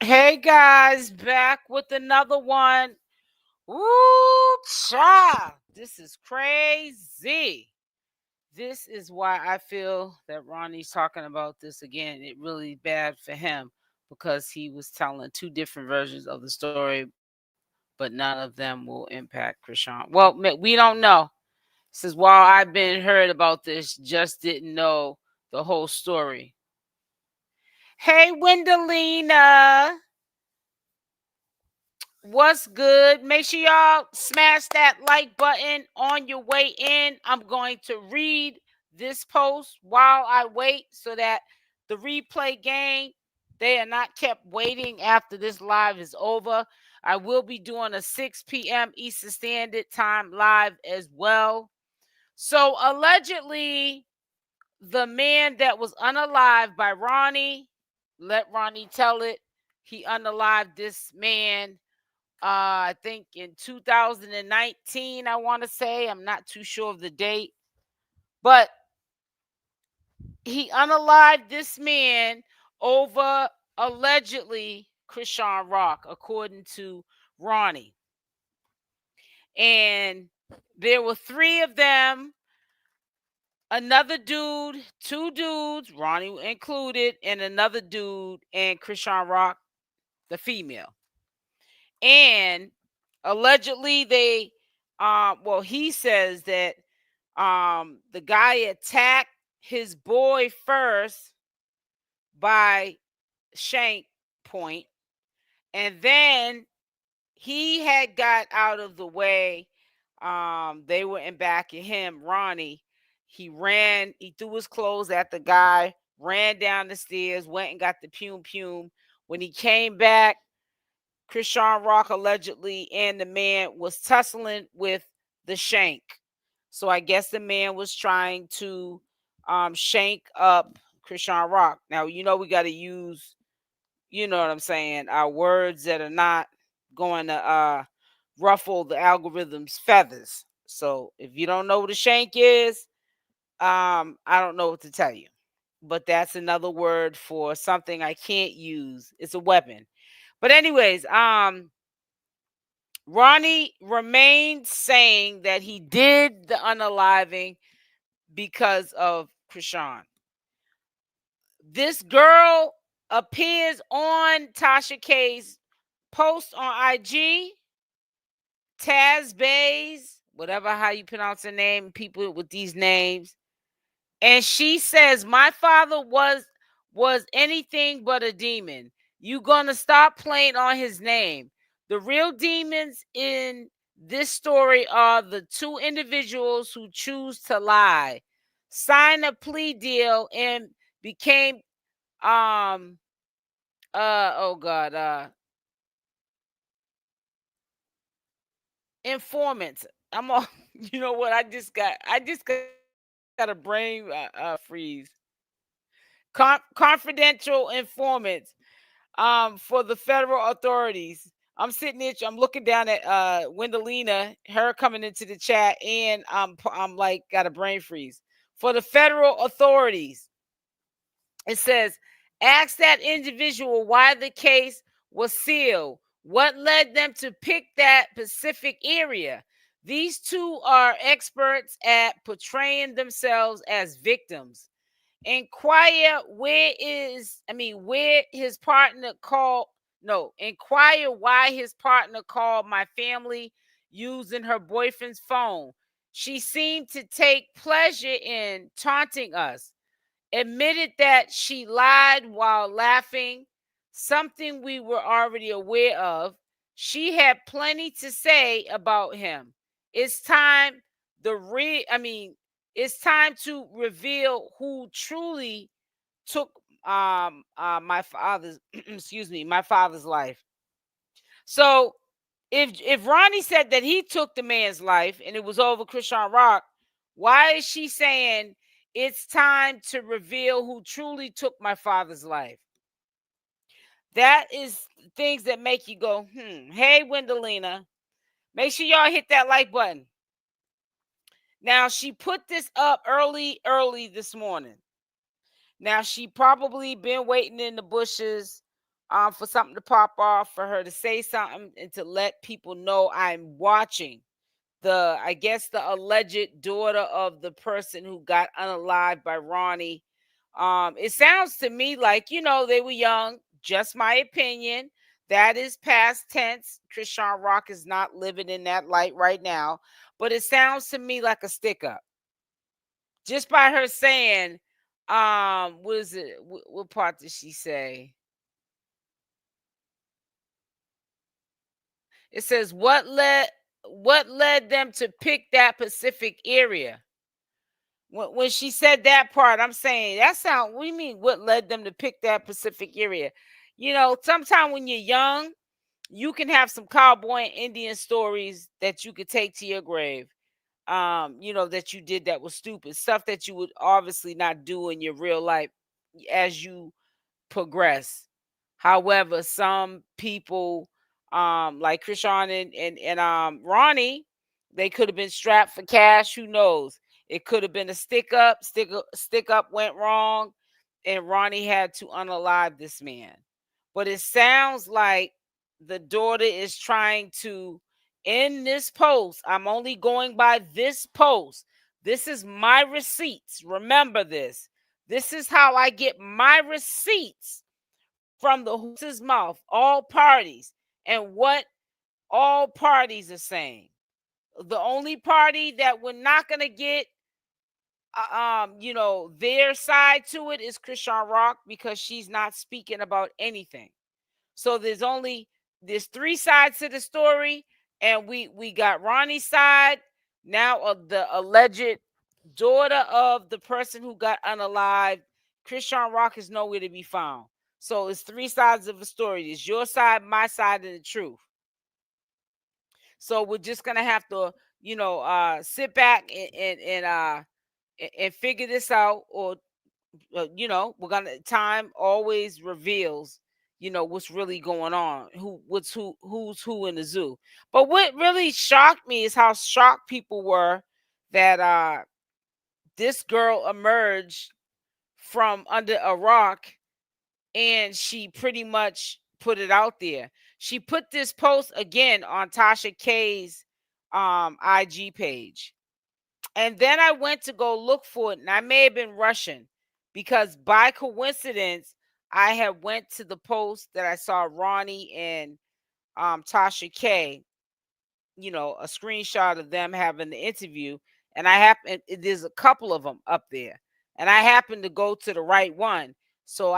Hey guys, back with another one. Ooh, child, this is crazy. This is why I feel that Ronnie's talking about this again. It really bad for him because he was telling two different versions of the story, but none of them will impact Chrisean. Well, we don't know. Says while I've been heard about this, just didn't know the whole story. Hey, Wendelina. What's good? Make sure y'all smash that like button on your way in. I'm going to read this post while I wait so that the replay gang, they are not kept waiting after this live is over. I will be doing a 6 p.m. Eastern Standard Time live as well. So allegedly, the man that was unalived by Ronnie, let Ronnie tell it, he unalived this man I think in 2019, I want to say. I'm not too sure of the date. But he unalived this man over allegedly Chriseanrock, according to Ronnie. And there were three of them, another dude, two dudes, Ronnie included, and another dude, and Chriseanrock, the female. And allegedly they he says that the guy attacked his boy first by shank point, and then he had got out of the way. They were in back of him, Ronnie. He threw his clothes at the guy, ran down the stairs, went and got the pume. When he came back, Chriseanrock allegedly and the man was tussling with the shank. So I guess the man was trying to shank up Chriseanrock. Now, we got to use, you know what I'm saying, our words that are not going to ruffle the algorithm's feathers. So if you don't know what a shank is, I don't know what to tell you. But that's another word for something I can't use. It's a weapon. But anyways, Ronnie remained saying that he did the unaliving because of Chrisean. This girl appears on Tasha K's post on IG, 𝗡𝗘𝗫𝗧, whatever how you pronounce her name, people with these names. And she says, my father was anything but a demon. You gonna stop playing on his name. The real demons in this story are the two individuals who choose to lie, sign a plea deal, and became informants. I'm all you know what? I just got a brain freeze. Confidential informants for the federal authorities. I'm sitting there, I'm looking down at Wendelina, her coming into the chat, and I'm like got a brain freeze. For the federal authorities, it says, ask that individual why the case was sealed. What led them to pick that specific area? These two are experts at portraying themselves as victims. Inquire where his partner called. No, inquire why his partner called my family using her boyfriend's phone. She seemed to take pleasure in taunting us. Admitted that she lied while laughing, something we were already aware of. She had plenty to say about him. It's time it's time to reveal who truly took my father's my father's life. So if Ronnie said that he took the man's life and it was over Chriseanrock, why is she saying it's time to reveal who truly took my father's life? That is things that make you go, Hey, Wendelina, make sure y'all hit that like button. Now, she put this up early this morning. Now, she probably been waiting in the bushes for something to pop off, for her to say something and to let people know I'm watching I guess the alleged daughter of the person who got unalived by Ronnie. It sounds to me like, they were young, just my opinion. That is past tense. Chriseanrock is not living in that light right now, but it sounds to me like a stick up. Just by her saying, what is it? What part did she say? It says, what led them to pick that Pacific area? When she said that part, I'm saying what do you mean? What led them to pick that Pacific area? Sometime when you're young, you can have some cowboy and Indian stories that you could take to your grave. That you did that was stupid stuff that you would obviously not do in your real life as you progress. However, some people, like Chrisean and Ronnie, they could have been strapped for cash. Who knows? It could have been a stick up. Stick up went wrong, and Ronnie had to unalive this man. But it sounds like the daughter is trying to end this post. I'm only going by this post. This is my receipts. Remember this. This is how I get my receipts from the horse's mouth, all parties, and what all parties are saying. The only party that we're not going to get their side to it is Chriseanrock, because she's not speaking about anything. So there's three sides to the story, and we got Ronnie's side now of the alleged daughter of the person who got unalived. Chriseanrock is nowhere to be found. So it's three sides of the story. It's your side, my side, and the truth. So we're just gonna have to, sit back and figure this out, or we're gonna time always reveals what's really going on, who's who in the zoo. But what really shocked me is how shocked people were that this girl emerged from under a rock, and she pretty much put it out there. She put this post again on Tesehki's IG page. And then I went to go look for it, and I may have been rushing, because by coincidence I had went to the post that I saw Ronnie and Tesehki, a screenshot of them having the interview, and there's a couple of them up there, and I happened to go to the right one. So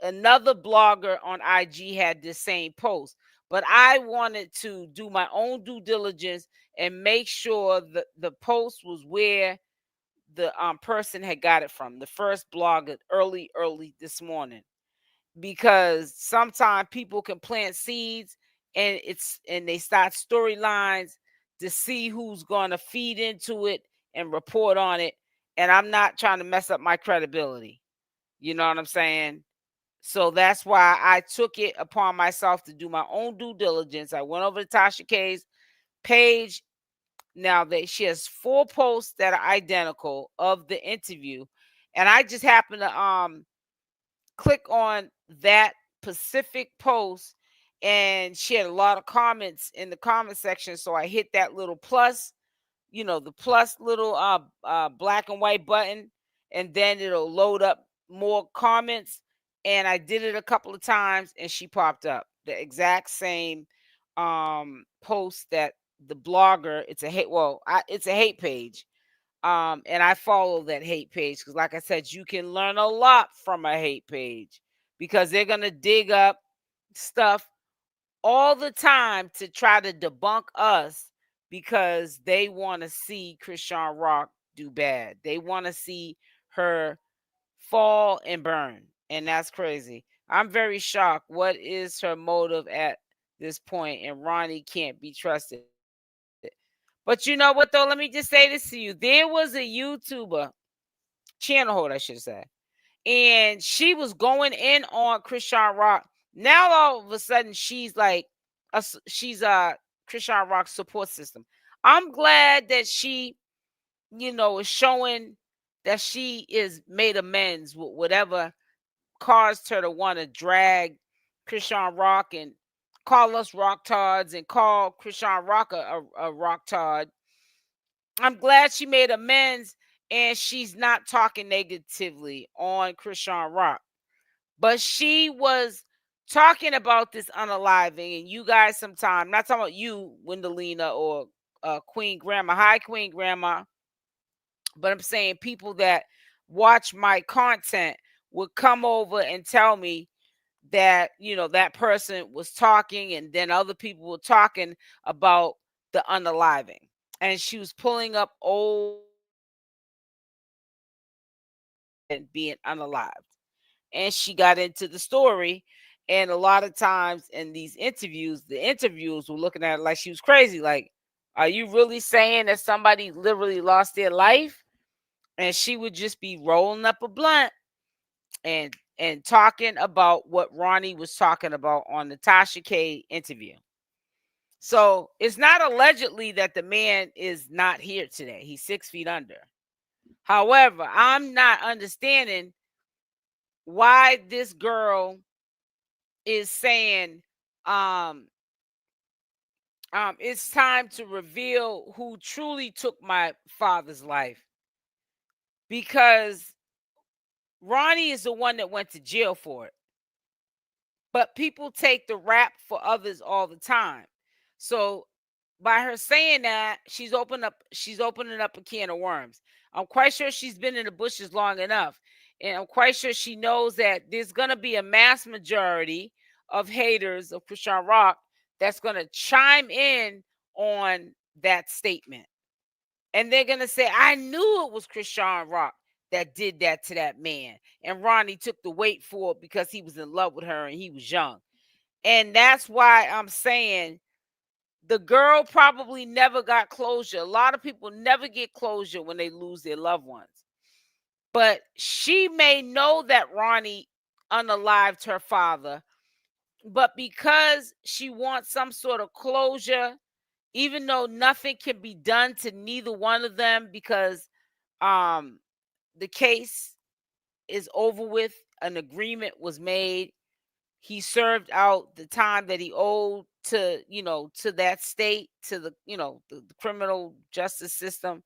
another blogger on IG had this same post, but I wanted to do my own due diligence and make sure that the post was where the person had got it from, the first blogger, early this morning. Because sometimes people can plant seeds, and they start storylines to see who's going to feed into it and report on it, and I'm not trying to mess up my credibility. You know what I'm saying? So that's why I took it upon myself to do my own due diligence. I went over to Tesehki's page. Now she has 4 posts that are identical of the interview, and I just happened to click on that specific post, and she had a lot of comments in the comment section. So I hit that little plus, the plus little black and white button, and then it'll load up more comments. And I did it a couple of times, and she popped up, the exact same post that the blogger. It's a hate page. And I follow that hate page because, like I said, you can learn a lot from a hate page, because they're gonna dig up stuff all the time to try to debunk us, because they want to see Chriseanrock do bad. They want to see her fall and burn, and that's crazy. I'm very shocked. What is her motive at this point? And Ronnie can't be trusted. But you know what, though? Let me just say this to you. There was a YouTuber, channel holder, I should say, and she was going in on Chriseanrock. Now all of a sudden she's like, she's a Chriseanrock support system. I'm glad that she, is showing that she is made amends with whatever caused her to want to drag Chriseanrock and call us rocktards and call Chriseanrock a rocktard. I'm glad she made amends and she's not talking negatively on Chriseanrock. But she was talking about this unaliving, and you guys sometime, I'm not talking about you, Wendelina, or Queen Grandma. Hi, Queen Grandma. But I'm saying people that watch my content would come over and tell me that, you know, that person was talking, and then other people were talking about the unaliving. And she was pulling up old and being unalived. And she got into the story. And a lot of times in these interviews, the interviewers were looking at her like she was crazy. Like, are you really saying that somebody literally lost their life? And she would just be rolling up a blunt and talking about what Ronnie was talking about on the Tasha K interview. So it's not allegedly that the man is not here today. He's 6 feet under. However, I'm not understanding why this girl is saying it's time to reveal who truly took my father's life, because Ronnie is the one that went to jail for it. But people take the rap for others all the time. So by her saying that, she's opening up a can of worms. I'm quite sure she's been in the bushes long enough. And I'm quite sure she knows that there's going to be a mass majority of haters of Chriseanrock that's going to chime in on that statement. And they're going to say, I knew it was Chriseanrock that did that to that man. And Ronnie took the weight for it because he was in love with her and he was young. And that's why I'm saying the girl probably never got closure. A lot of people never get closure when they lose their loved ones. But she may know that Ronnie unalived her father, but because she wants some sort of closure, even though nothing can be done to neither one of them because the case is over with, an agreement was made, he served out the time that he owed to, you know, to that state, to the, you know, the criminal justice system,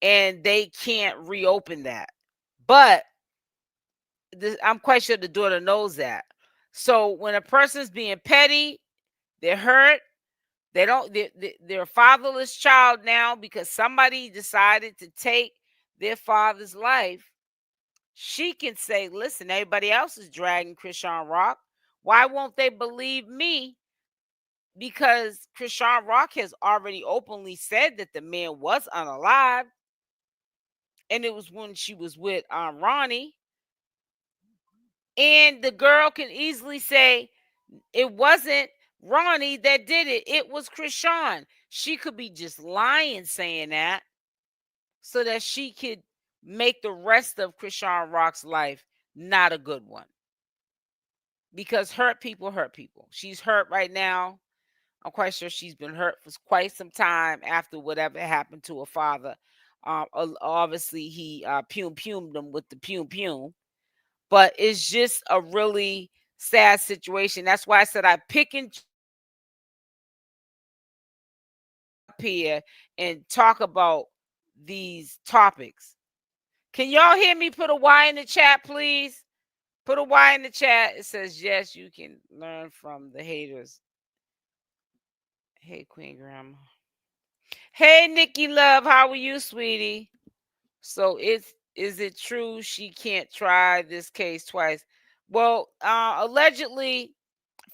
and they can't reopen that. But I'm quite sure the daughter knows that. So when a person's being petty, they're hurt. They don't. They're a fatherless child now because somebody decided to take their father's life. She can say, "Listen, everybody else is dragging Chriseanrock. Why won't they believe me?" Because Chriseanrock has already openly said that the man was unalived, and it was when she was with Ronnie. And the girl can easily say it wasn't Ronnie that did it. It was Chrisean. She could be just lying saying that so that she could make the rest of Chriseanrock's life not a good one. Because hurt people hurt people. She's hurt right now. I'm quite sure she's been hurt for quite some time after whatever happened to her father. Obviously, he pumed them with the pum. But it's just a really sad situation. That's why I said I pick and up here and talk about these topics. Can y'all hear me? Put a Y in the chat, please. Put a Y in the chat. It says, yes, you can learn from the haters. Hey, Queen Grandma. Hey, Nikki Love. How are you, sweetie? So is it true she can't try this case twice? Well, allegedly,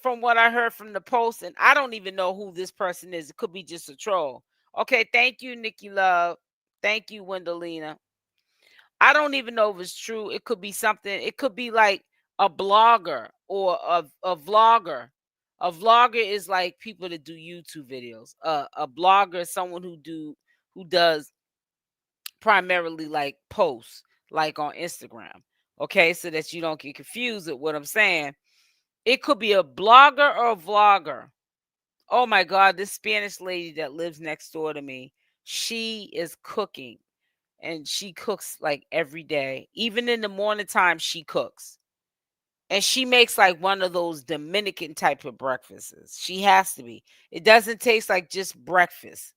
from what I heard from the post, and I don't even know who this person is. It could be just a troll. Okay, thank you, Nikki Love. Thank you, Wendelina. I don't even know if it's true. It could be something. It could be like a blogger or a vlogger. A vlogger is like people that do YouTube videos. A blogger is someone who does primarily like posts, like on Instagram. Okay, so that you don't get confused with what I'm saying. It could be a blogger or a vlogger. Oh my God, this Spanish lady that lives next door to me, she is cooking. And she cooks like every day. Even in the morning time, she cooks. And she makes like one of those Dominican type of breakfasts. She has to be. It doesn't taste like just breakfast,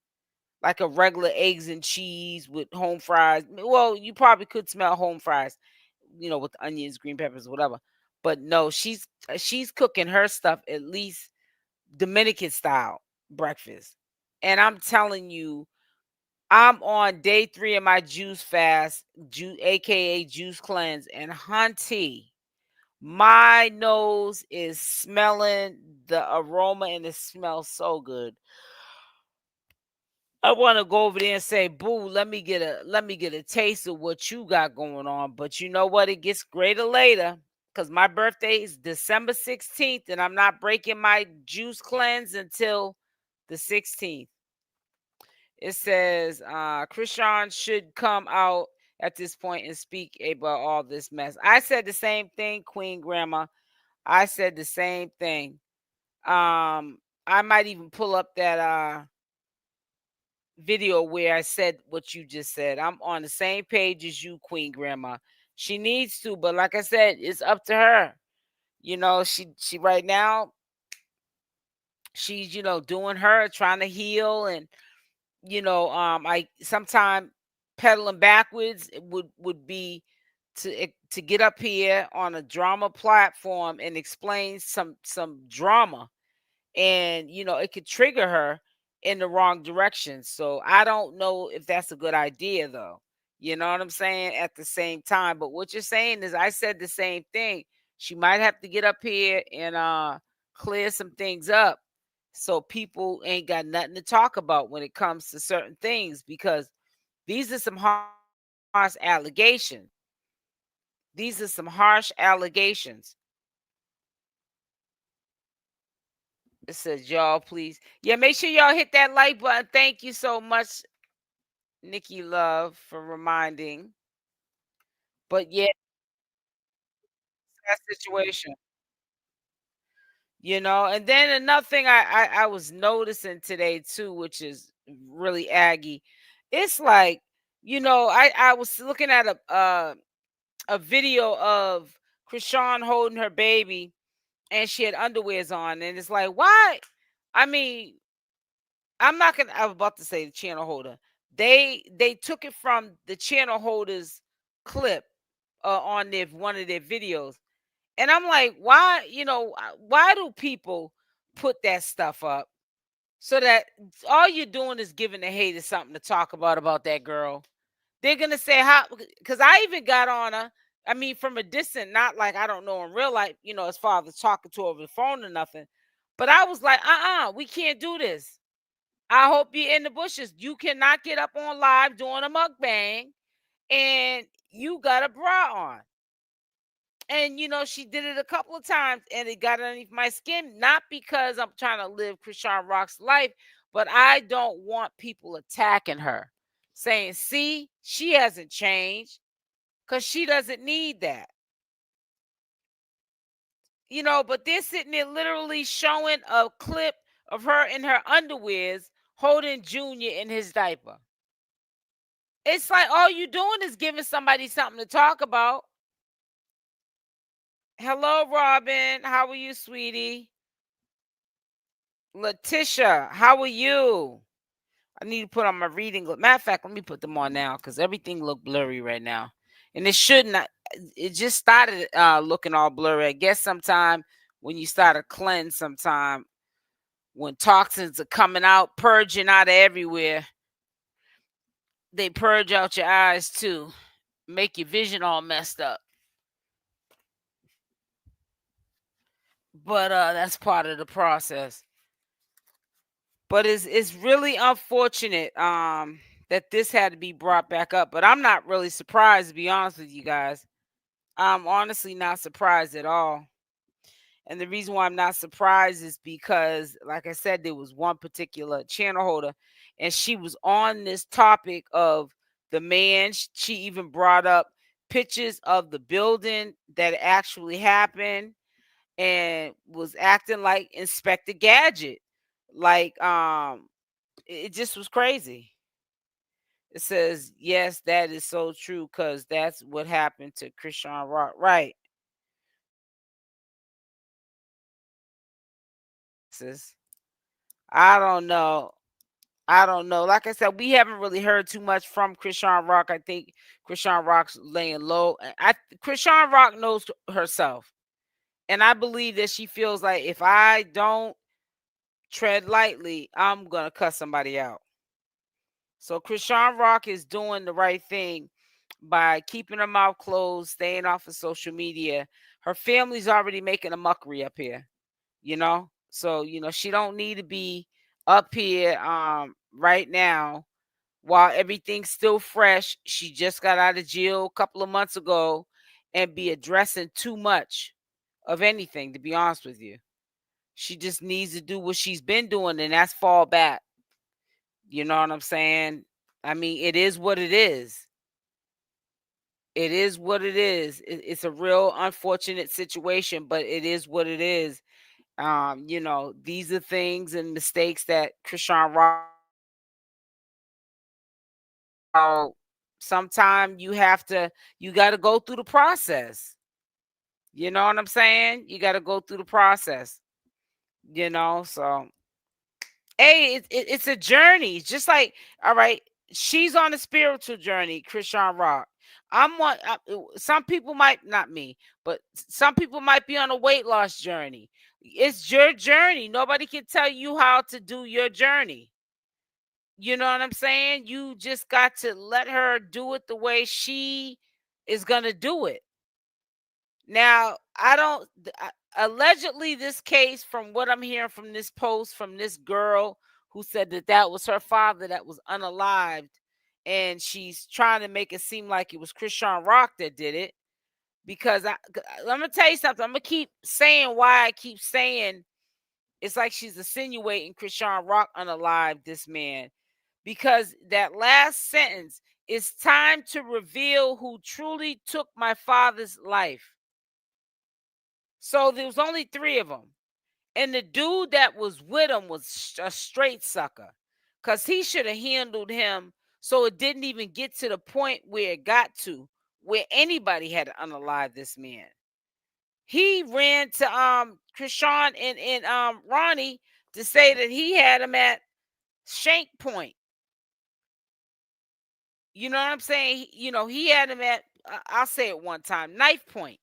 like a regular eggs and cheese with home fries. Well, you probably could smell home fries, with onions, green peppers, whatever. But no, she's cooking her stuff at least Dominican style breakfast. And I'm telling you, I'm on day 3 of my juice fast, aka juice cleanse, and hunty, my nose is smelling the aroma and it smells so good. I want to go over there and say, "Boo, let me get a taste of what you got going on." But you know what? It gets greater later because my birthday is December 16th, and I'm not breaking my juice cleanse until the 16th. It says Chrisean should come out at this point and speak about all this mess. I said the same thing, Queen Grandma. I said the same thing. I might even pull up that video where I said what you just said. I'm on the same page as you, Queen Grandma. She needs to, but like I said, it's up to her. She right now, she's doing her, trying to heal, and I sometime pedaling backwards would be to get up here on a drama platform and explain some drama, and it could trigger her in the wrong direction. So I don't know if that's a good idea, though. You know what I'm saying? At the same time, but what you're saying is, I said the same thing. She might have to get up here and clear some things up, so people ain't got nothing to talk about when it comes to certain things, because these are some harsh allegations. These are some harsh allegations. It says, y'all, please. Yeah, make sure y'all hit that like button. Thank you so much, Nikki Love, for reminding. But yeah, that situation. And then another thing I was noticing today too, which is really aggy. It's like, I was looking at a video of Chrisean holding her baby, and she had underwears on, and it's like, why? I mean, I was about to say the channel holder. They took it from the channel holder's clip on their one of their videos. And I'm like, why, why do people put that stuff up so that all you're doing is giving the haters something to talk about that girl? They're gonna say how, because I even got on her. I mean, from a distance, not like I don't know in real life, as far as talking to her over the phone or nothing. But I was like, we can't do this. I hope you're in the bushes. You cannot get up on live doing a mukbang and you got a bra on. And she did it a couple of times and it got underneath my skin, not because I'm trying to live Chriseanrock's life, but I don't want people attacking her, saying, see, she hasn't changed, because she doesn't need that. But they're sitting there literally showing a clip of her in her underwears holding Junior in his diaper. It's like all you doing is giving somebody something to talk about. Hello, Robin. How are you, sweetie? Letitia, how are you? I need to put on my reading. Matter of fact, let me put them on now because everything look blurry right now. And it should not. It just started looking all blurry. I guess sometime when you start a cleanse, sometime when toxins are coming out, purging out of everywhere, they purge out your eyes too, make your vision all messed up. But that's part of the process. But it's really unfortunate that this had to be brought back up. But I'm not really surprised, to be honest with you guys. I'm honestly not surprised at all. And the reason why I'm not surprised is because, like I said, there was one particular channel holder, and she was on this topic of the man. She even brought up pictures of the building that actually happened, and was acting like Inspector Gadget. Like, it just was crazy. It says, yes, that is so true, because that's what happened to Chriseanrock. Right. boxes. I don't know. I don't know. Like I said, we haven't really heard too much from Chriseanrock. I think Chriseanrock's laying low. Chriseanrock knows herself. And I believe that she feels like if I don't tread lightly, I'm gonna cuss somebody out. So Chriseanrock is doing the right thing by keeping her mouth closed, staying off of social media. Her family's already making a mockery up here, you know. So she don't need to be up here right now while everything's still fresh. She just got out of jail a couple of months ago and be addressing too much of anything, to be honest with you. She just needs to do what she's been doing, and that's fall back. You know what I'm saying? I mean, it is what it is. It is what it is. It's a real unfortunate situation, but it is what it is. These are things and mistakes that Chriseanrock. Sometimes you got to go through the process. You know what I'm saying? You got to go through the process. So hey, it's a journey. Just like, all right, she's on a spiritual journey, Chriseanrock. Some people might, not me, but some people might be on a weight loss journey. It's your journey. Nobody can tell you how to do your journey. You know what I'm saying? You just got to let her do it the way she is going to do it. Now, I don't allegedly this case, from what I'm hearing from this post from this girl who said that that was her father that was unalived, and she's trying to make it seem like it was Chriseanrock that did it. Because I'm gonna tell you something. I'm gonna keep saying why I keep saying it's like she's insinuating Chriseanrock unalived this man. Because that last sentence, it's time to reveal who truly took my father's life. So there was only 3 of them. And the dude that was with him was a straight sucker. Because he should have handled him so it didn't even get to the point where it got to, where anybody had to unalive this man. He ran to Chrisean and Ronnie to say that he had him at shank point. You know what I'm saying? He had him at, I'll say it one time, knife point.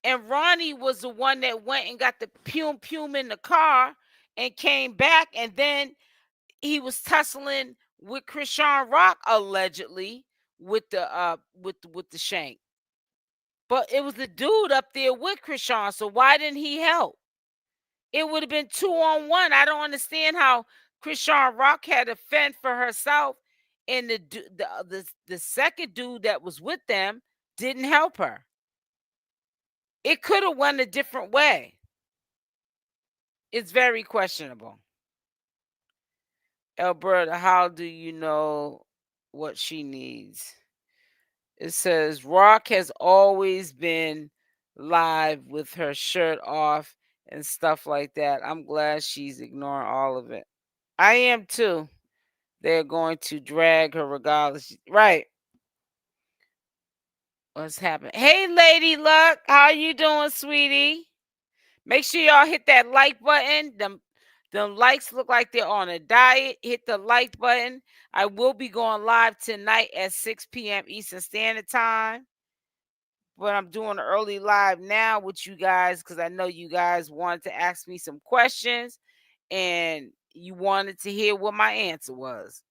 And Ronnie was the one that went and got the pum in the car and came back, and then he was tussling with Chriseanrock allegedly with the shank. But it was the dude up there with Chrisean, so why didn't he help? It would have been 2-on-1. I don't understand how Chriseanrock had to fend for herself, and the second dude that was with them didn't help her. It could have went a different way. It's very questionable. 𝗪𝗛𝗪, how do you know what she needs? It says Rock has always been live with her shirt off and stuff like that. I'm glad she's ignoring all of it. I am too. They're going to drag her regardless. Right. What's happening? Hey, Lady Luck. How you doing, sweetie? Make sure y'all hit that like button. Them likes look like they're on a diet. Hit the like button. I will be going live tonight at 6 p.m. Eastern Standard Time. But I'm doing an early live now with you guys because I know you guys wanted to ask me some questions and you wanted to hear what my answer was.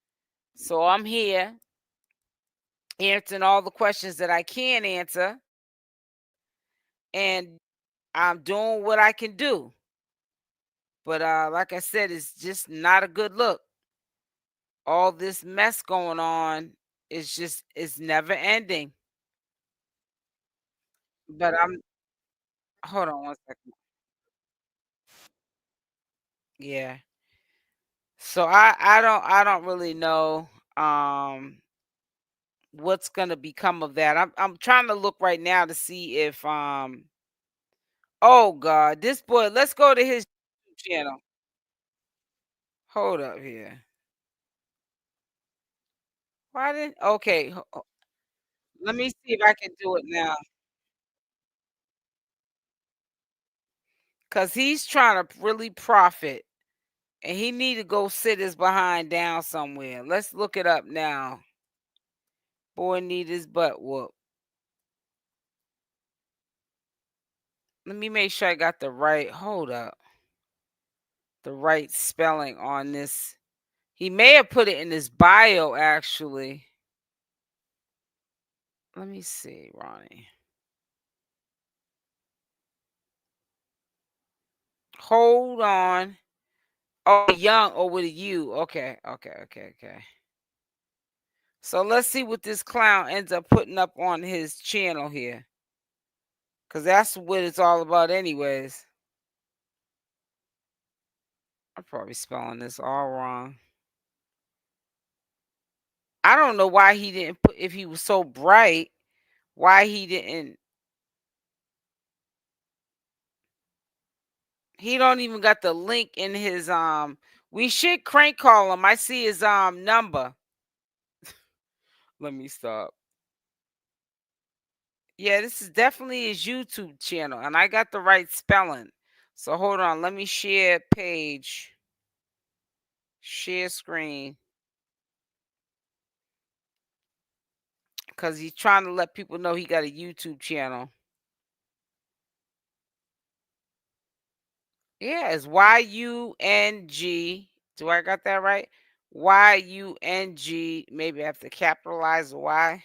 So I'm here answering all the questions that I can answer. And I'm doing what I can do. But like I said, it's just not a good look. All this mess going on it's never ending. But hold on one second. Yeah. So I don't really know what's gonna become of that. I'm trying to look right now to see if oh God, this boy, let's go to his channel. Hold up here. Why didn't okay, let me see if I can do it now. Cause he's trying to really profit. And he need to go sit his behind down somewhere. Let's look it up now. Boy need his butt whooped. Let me make sure I got the right, hold up. The right spelling on this. He may have put it in his bio, actually. Let me see, Ronnie. Hold on. Oh, Young, or with a U. Okay. So let's see what this clown ends up putting up on his channel here. Because that's what it's all about anyways. I'm probably spelling this all wrong. I don't know why he didn't put, if he was so bright, why he didn't. He don't even got the link in his we should crank call him. I see his number. Let me stop. Yeah, this is definitely his YouTube channel, and I got the right spelling. So hold on, let me share page. Share screen. Because he's trying to let people know he got a YouTube channel. Yeah, it's YUNG. Do I got that right? YUNG. Maybe I have to capitalize the Y.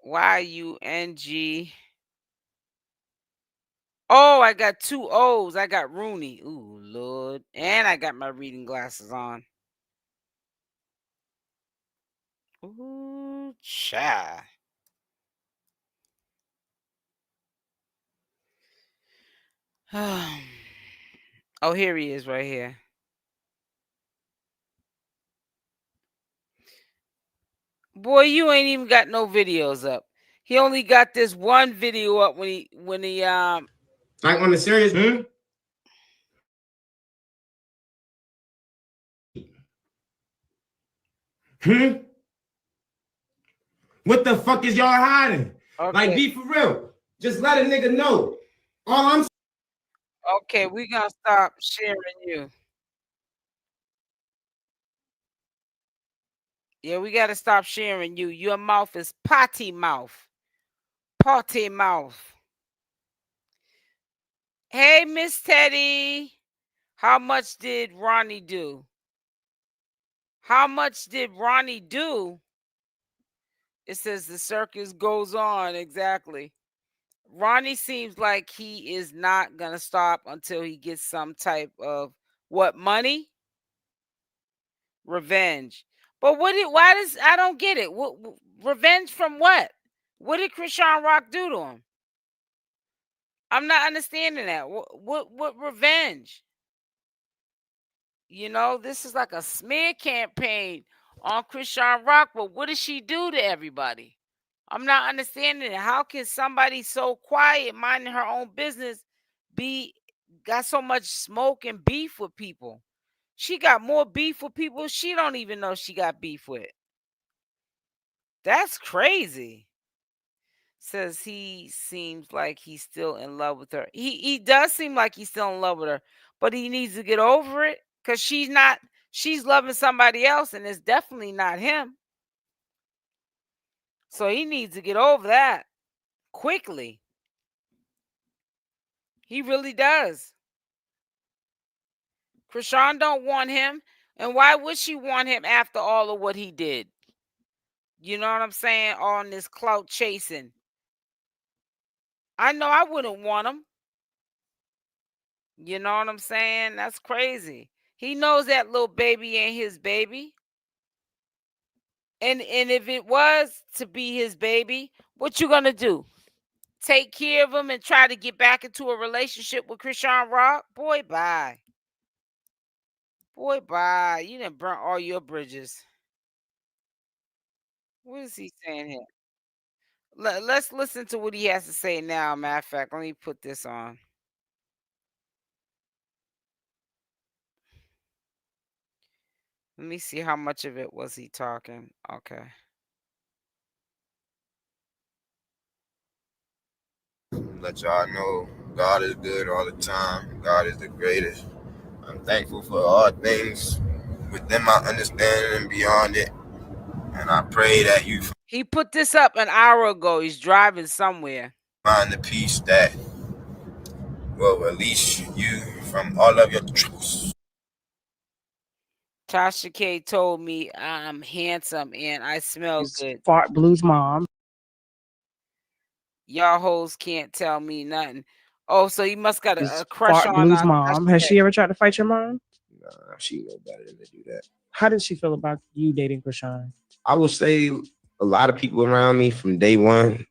YUNG. Oh, I got 2 O's. I got Rooney. Ooh, Lord. And I got my reading glasses on. Ooh, cha. Oh, here he is right here. Boy, you ain't even got no videos up. He only got this one video up when he like on the serious What the fuck is y'all hiding? Okay. Like, be for real. Just let a nigga know. All I'm okay, we gonna stop sharing you. Yeah, we gotta stop sharing you. Your mouth is potty mouth. Potty mouth. Hey, Miss Teddy. How much did Ronnie do? How much did Ronnie do? It says the circus goes on. Exactly. Ronnie seems like he is not going to stop until he gets some type of what, money? Revenge. But why does, I don't get it. What revenge from what? What did Chriseanrock do to him? I'm not understanding that. What revenge? You know, this is like a smear campaign on Chriseanrock, but what does she do to everybody? I'm not understanding it. How can somebody so quiet, minding her own business, got so much smoke and beef with people? She got more beef with people she don't even know she got beef with. That's crazy. Says he seems like he's still in love with her. He does seem like he's still in love with her, but he needs to get over it because she's loving somebody else, and it's definitely not him. So he needs to get over that quickly. He really does. Chrisean don't want him, and why would she want him after all of what he did? You know what I'm saying? On this clout chasing. I know I wouldn't want him. You know what I'm saying? That's crazy. He knows that little baby ain't his baby. And if it was to be his baby, what you gonna do? Take care of him and try to get back into a relationship with Chriseanrock? Boy, bye. Boy, bye. You done burnt all your bridges. What is he saying here? Let's listen to what he has to say now. Matter of fact, let me put this on. Let me see how much of it was he talking. Okay. let y'all know God is good all the time. God is the greatest. I'm thankful for all things within my understanding and beyond it. And I pray that you He put this up an hour ago. He's driving somewhere. Find the peace that will release you from all of your troubles. Tasha K told me I'm handsome and I smell good. Fart Blue's mom. Y'all hoes can't tell me nothing. Oh, so you must got a crush Fart on Blue's mom. Has she ever tried to fight your mom? No, she know better than to do that. How did she feel about you dating Chrisean? I would say a lot of people around me from day one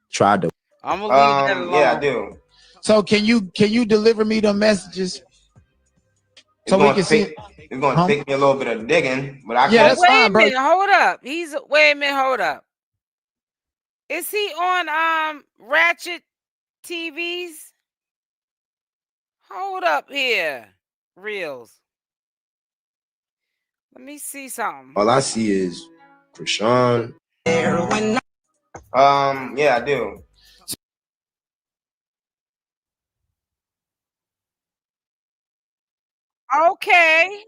tried to. I'm gonna leave that alone. Yeah, I do. So can you deliver me the messages? So we can see. It's gonna take me a little bit of digging, but I yeah, that's fine, bro. Wait a minute, hold up. Wait a minute, hold up. Is he on Ratchet TV's? Hold up here, Reels. Let me see something. All I see is Chrisean. Yeah, I do. Okay.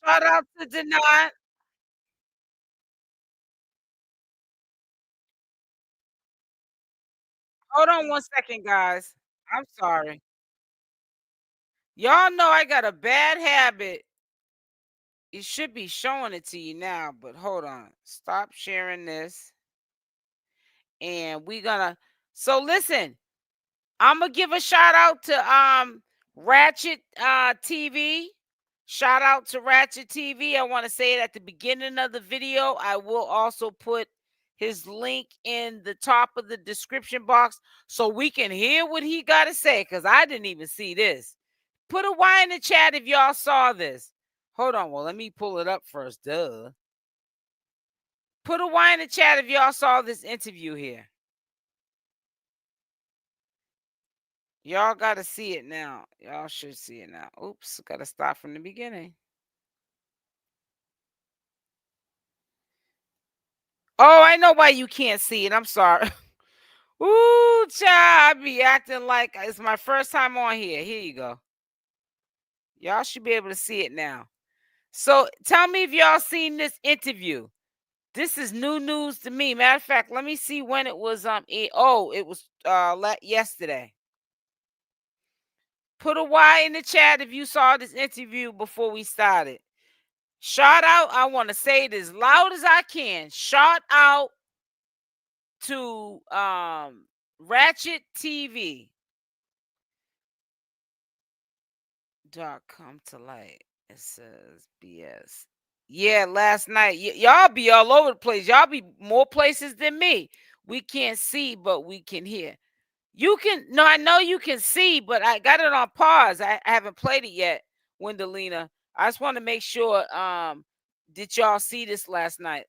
Shout out to Denot. Hold on 1 second, guys. I'm sorry. Y'all know I got a bad habit. It should be showing it to you now, but hold on. Stop sharing this. And we're gonna. So listen, I'm gonna give a shout out to Ratchet TV. Shout out to Ratchet TV. I want to say it at the beginning of the video. I will also put his link in the top of the description box so we can hear what he got to say, because I didn't even see this. Put a Y in the chat if y'all saw this. Hold on. Well, let me pull it up first. Duh. Put a Y in the chat if y'all saw this interview here. Y'all got to see it now. Y'all should see it now. Oops. Got to start from the beginning. Oh, I know why you can't see it. I'm sorry. Ooh, child, I be acting like it's my first time on here. Here you go. Y'all should be able to see it now. So tell me if y'all seen this interview. This is new news to me. Matter of fact, let me see when it was. It was yesterday. Put a Y in the chat if you saw this interview before we started. Shout out. I want to say it as loud as I can. Shout out to Ratchet TV. Come to light. It says BS. Yeah, last night. Y'all be all over the place. Y'all be more places than me. We can't see, but we can hear. You can, no, I know you can see, but I got it on pause. I haven't played it yet, Wendelina. I just want to make sure, did y'all see this last night?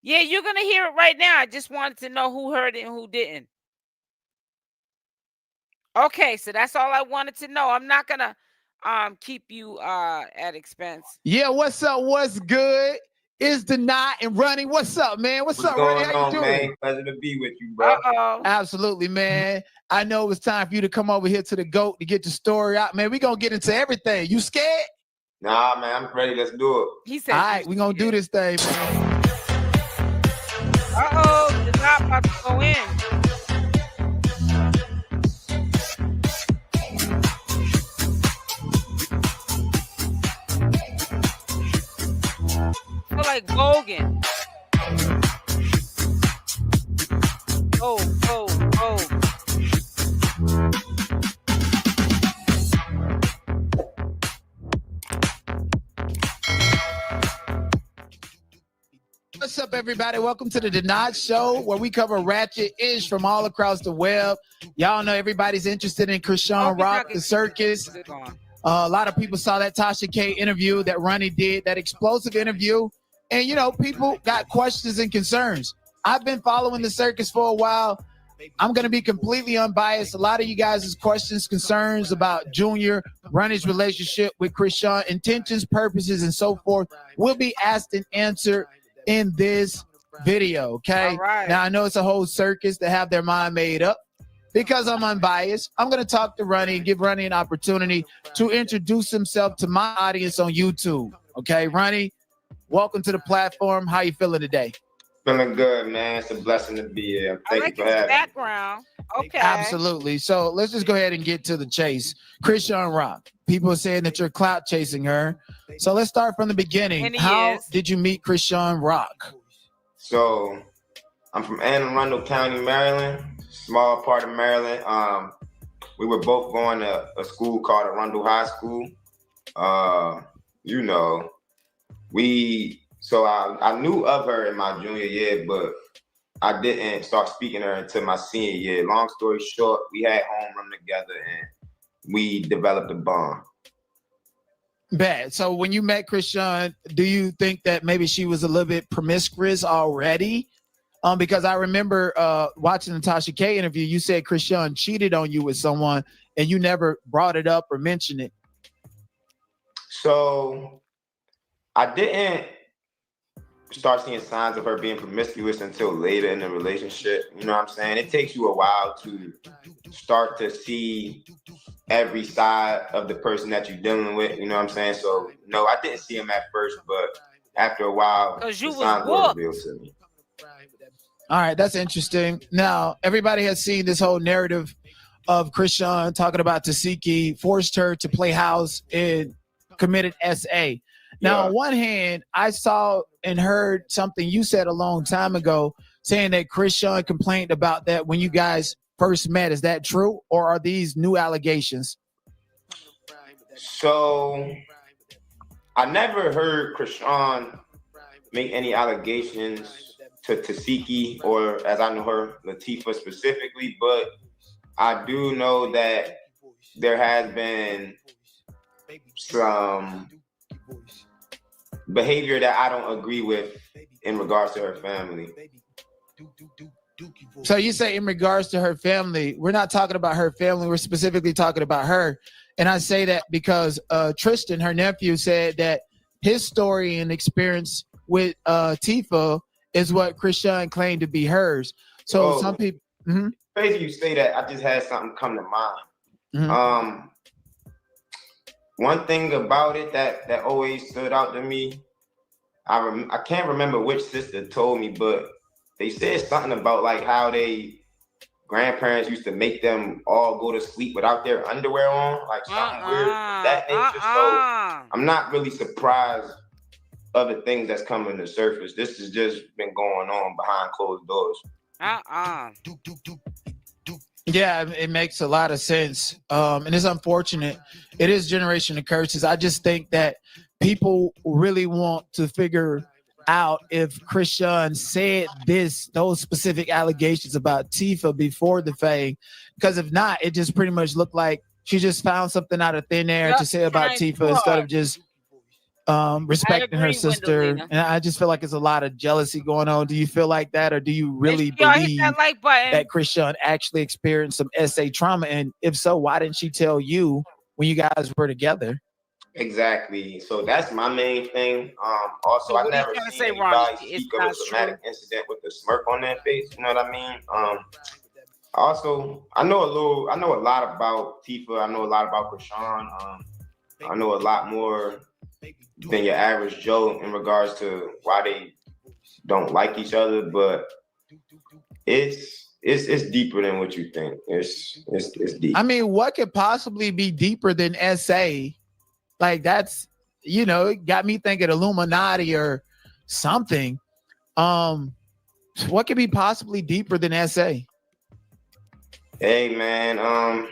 Yeah, you're going to hear it right now. I just wanted to know who heard it and who didn't. Okay, so that's all I wanted to know. I'm not going to keep you at expense. Yeah, what's up? What's good? Is the knot and Ronnie? What's up, man? What's up, Ronnie? How you doing? Man? Pleasure to be with you, bro. Absolutely, man. I know it was time for you to come over here to the GOAT to get the story out, man. We're gonna get into everything. You scared? Nah, man, I'm ready. Let's do it. He said, all right, we're gonna do this thing, man. It's not about to go in. I feel like Bogan. Oh. What's up, everybody? Welcome to the Denot Show, where we cover ratchet-ish from all across the web. Y'all know everybody's interested in Chriseanrock, the circus. A lot of people saw that Tasha K interview that Ronnie did, that explosive interview. And, you know, people got questions and concerns. I've been following the circus for a while. I'm going to be completely unbiased. A lot of you guys' questions, concerns about Junior, Ronnie's relationship with Chrisean, intentions, purposes, and so forth will be asked and answered in this video, okay? All right. Now, I know it's a whole circus that have their mind made up. because I'm unbiased, I'm going to talk to Ronnie and give Ronnie an opportunity to introduce himself to my audience on YouTube. Okay, Ronnie, welcome to the platform. How you feeling today? Feeling good, man. It's a blessing to be here. I Thank like you his for having me. background. Okay. Absolutely. So let's just go ahead and get to the chase. Chriseanrock. People are saying that you're clout chasing her. So let's start from the beginning. And he How is. did you meet Chriseanrock? So I'm from Anne Arundel County, Maryland, small part of Maryland. We were both going to a school called Arundel High School. You know, so I knew of her in my junior year, but I didn't start speaking to her until my senior year. Long story short, we had homeroom together and we developed a bond. Bad. So when you met Chrisean, do you think that maybe she was a little bit promiscuous already? Because I remember watching the Tasha K interview, you said Chrisean cheated on you with someone and you never brought it up or mentioned it. So I didn't start seeing signs of her being promiscuous until later in the relationship. You know what I'm saying? It takes you a while to start to see every side of the person that you're dealing with. You know what I'm saying? So no, I didn't see him at first, but after a while, the signs were revealed to me. All right, that's interesting. Now, everybody has seen this whole narrative of Chrisean talking about Tesehki forced her to play house and committed SA. Now, on one hand, I saw and heard something you said a long time ago saying that Chrisean complained about that when you guys first met. Is that true, or are these new allegations? So I never heard Chrisean make any allegations to Tesehki, or as I know her, Latifah specifically, but I do know that there has been some behavior that I don't agree with in regards to her family. So you say in regards to her family, we're not talking about her family, we're specifically talking about her. And I say that because Tristan, her nephew, said that his story and experience with Tifa is what Chrisean claimed to be hers. So some people... Crazy you say that. I just had something come to mind. One thing about it that always stood out to me, I can't remember which sister told me, but they said something about like how they grandparents used to make them all go to sleep without their underwear on, like something weird of that nature. So I'm not really surprised of the things that's coming to surface. This has just been going on behind closed doors. Yeah, it makes a lot of sense. And it's unfortunate. It is generation of curses. I just think that people really want to figure out if Chrisean said those specific allegations about Tifa before the fame. Because if not, it just pretty much looked like she just found something out of thin air to say about Tifa instead of just respecting her sister. And I just feel like there's a lot of jealousy going on. Do you feel like that, or do you really believe that Chrisean actually experienced some SA trauma? And if so, why didn't she tell you when you guys were together? Exactly. So that's my main thing. Also, I never seen anybody speak of a traumatic incident with a smirk on their face. You know what I mean? Also, I know a lot about Tifa. I know a lot about Chrisean. I know a lot more than your average Joe in regards to why they don't like each other, but it's deeper than what you think. It's deep. I mean, what could possibly be deeper than SA? Like that's, it got me thinking Illuminati or something. What could be possibly deeper than SA? Hey man,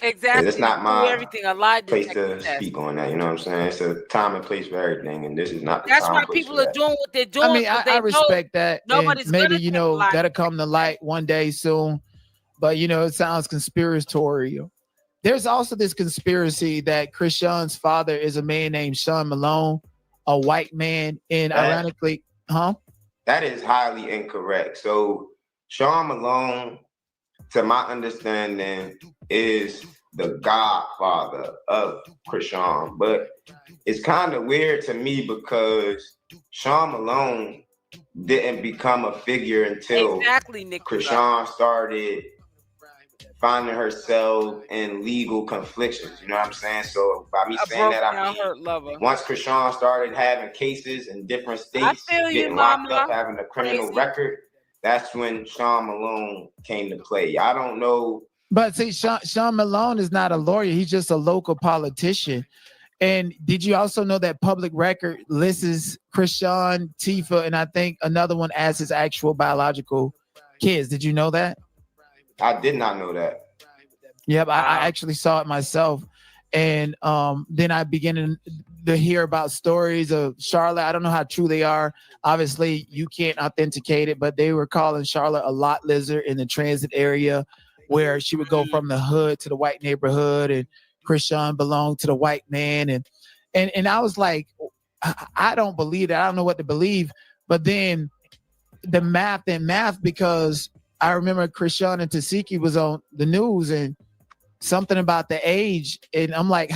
exactly. It's not my place to speak on that. You know what I'm saying? It's a time and place for everything, and this is not the That's time why and place people for are that. doing what they're doing. I mean, I respect that. Nobody's maybe that'll come to light one day soon. But it sounds conspiratorial. There's also this conspiracy that Chrisean's father is a man named Sean Malone, a white man, and ironically, that is highly incorrect. So Sean Malone, to my understanding, is the godfather of Chrisean. But it's kind of weird to me because Sean Malone didn't become a figure until Nick. Chrisean started finding herself in legal conflictions. You know what I'm saying? So by me saying that, I mean once Chrisean started having cases in different states, getting locked up, having a criminal record, that's when Sean Malone came to play. I don't know. But see, Sean Malone is not a lawyer. He's just a local politician. And did you also know that Public Record lists Chrisean, Tifa, and I think another one as his actual biological kids? Did you know that? I did not know that. Yep, I actually saw it myself. And then I began to hear about stories of Charlotte. I don't know how true they are. Obviously, you can't authenticate it, but they were calling Charlotte a lot lizard in the transit area where she would go from the hood to the white neighborhood, and Chrisean belonged to the white man. And I was like, I don't believe that. I don't know what to believe. But then the math, because I remember Chrisean and Tesehki was on the news and something about the age. And I'm like,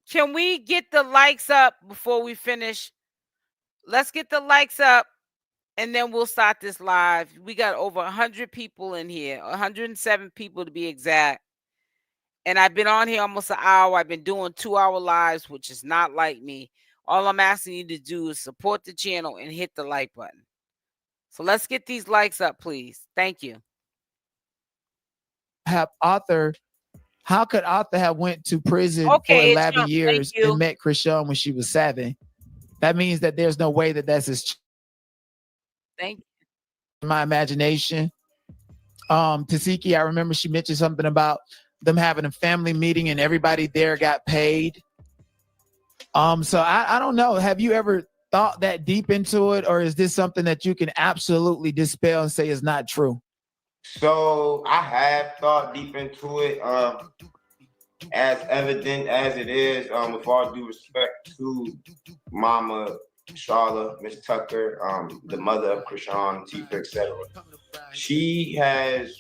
can we get the likes up before we finish? Let's get the likes up and then we'll start this live. We got over 100 people in here, 107 people to be exact. And I've been on here almost an hour. I've been doing 2-hour lives, which is not like me. All I'm asking you to do is support the channel and hit the like button. So let's get these likes up, please. Thank you. How could Arthur have went to prison for 11 years and met Chrisean when she was 7? That means that there's no way that that's his. Thank you. My imagination. Tesehki, I remember she mentioned something about them having a family meeting and everybody there got paid. So I don't know. Have you ever thought that deep into it, or is this something that you can absolutely dispel and say is not true? So I have thought deep into it. As evident as it is, with all due respect to Mama Charlotte, Miss Tucker, the mother of Chrisean, Tifa, etc. She has,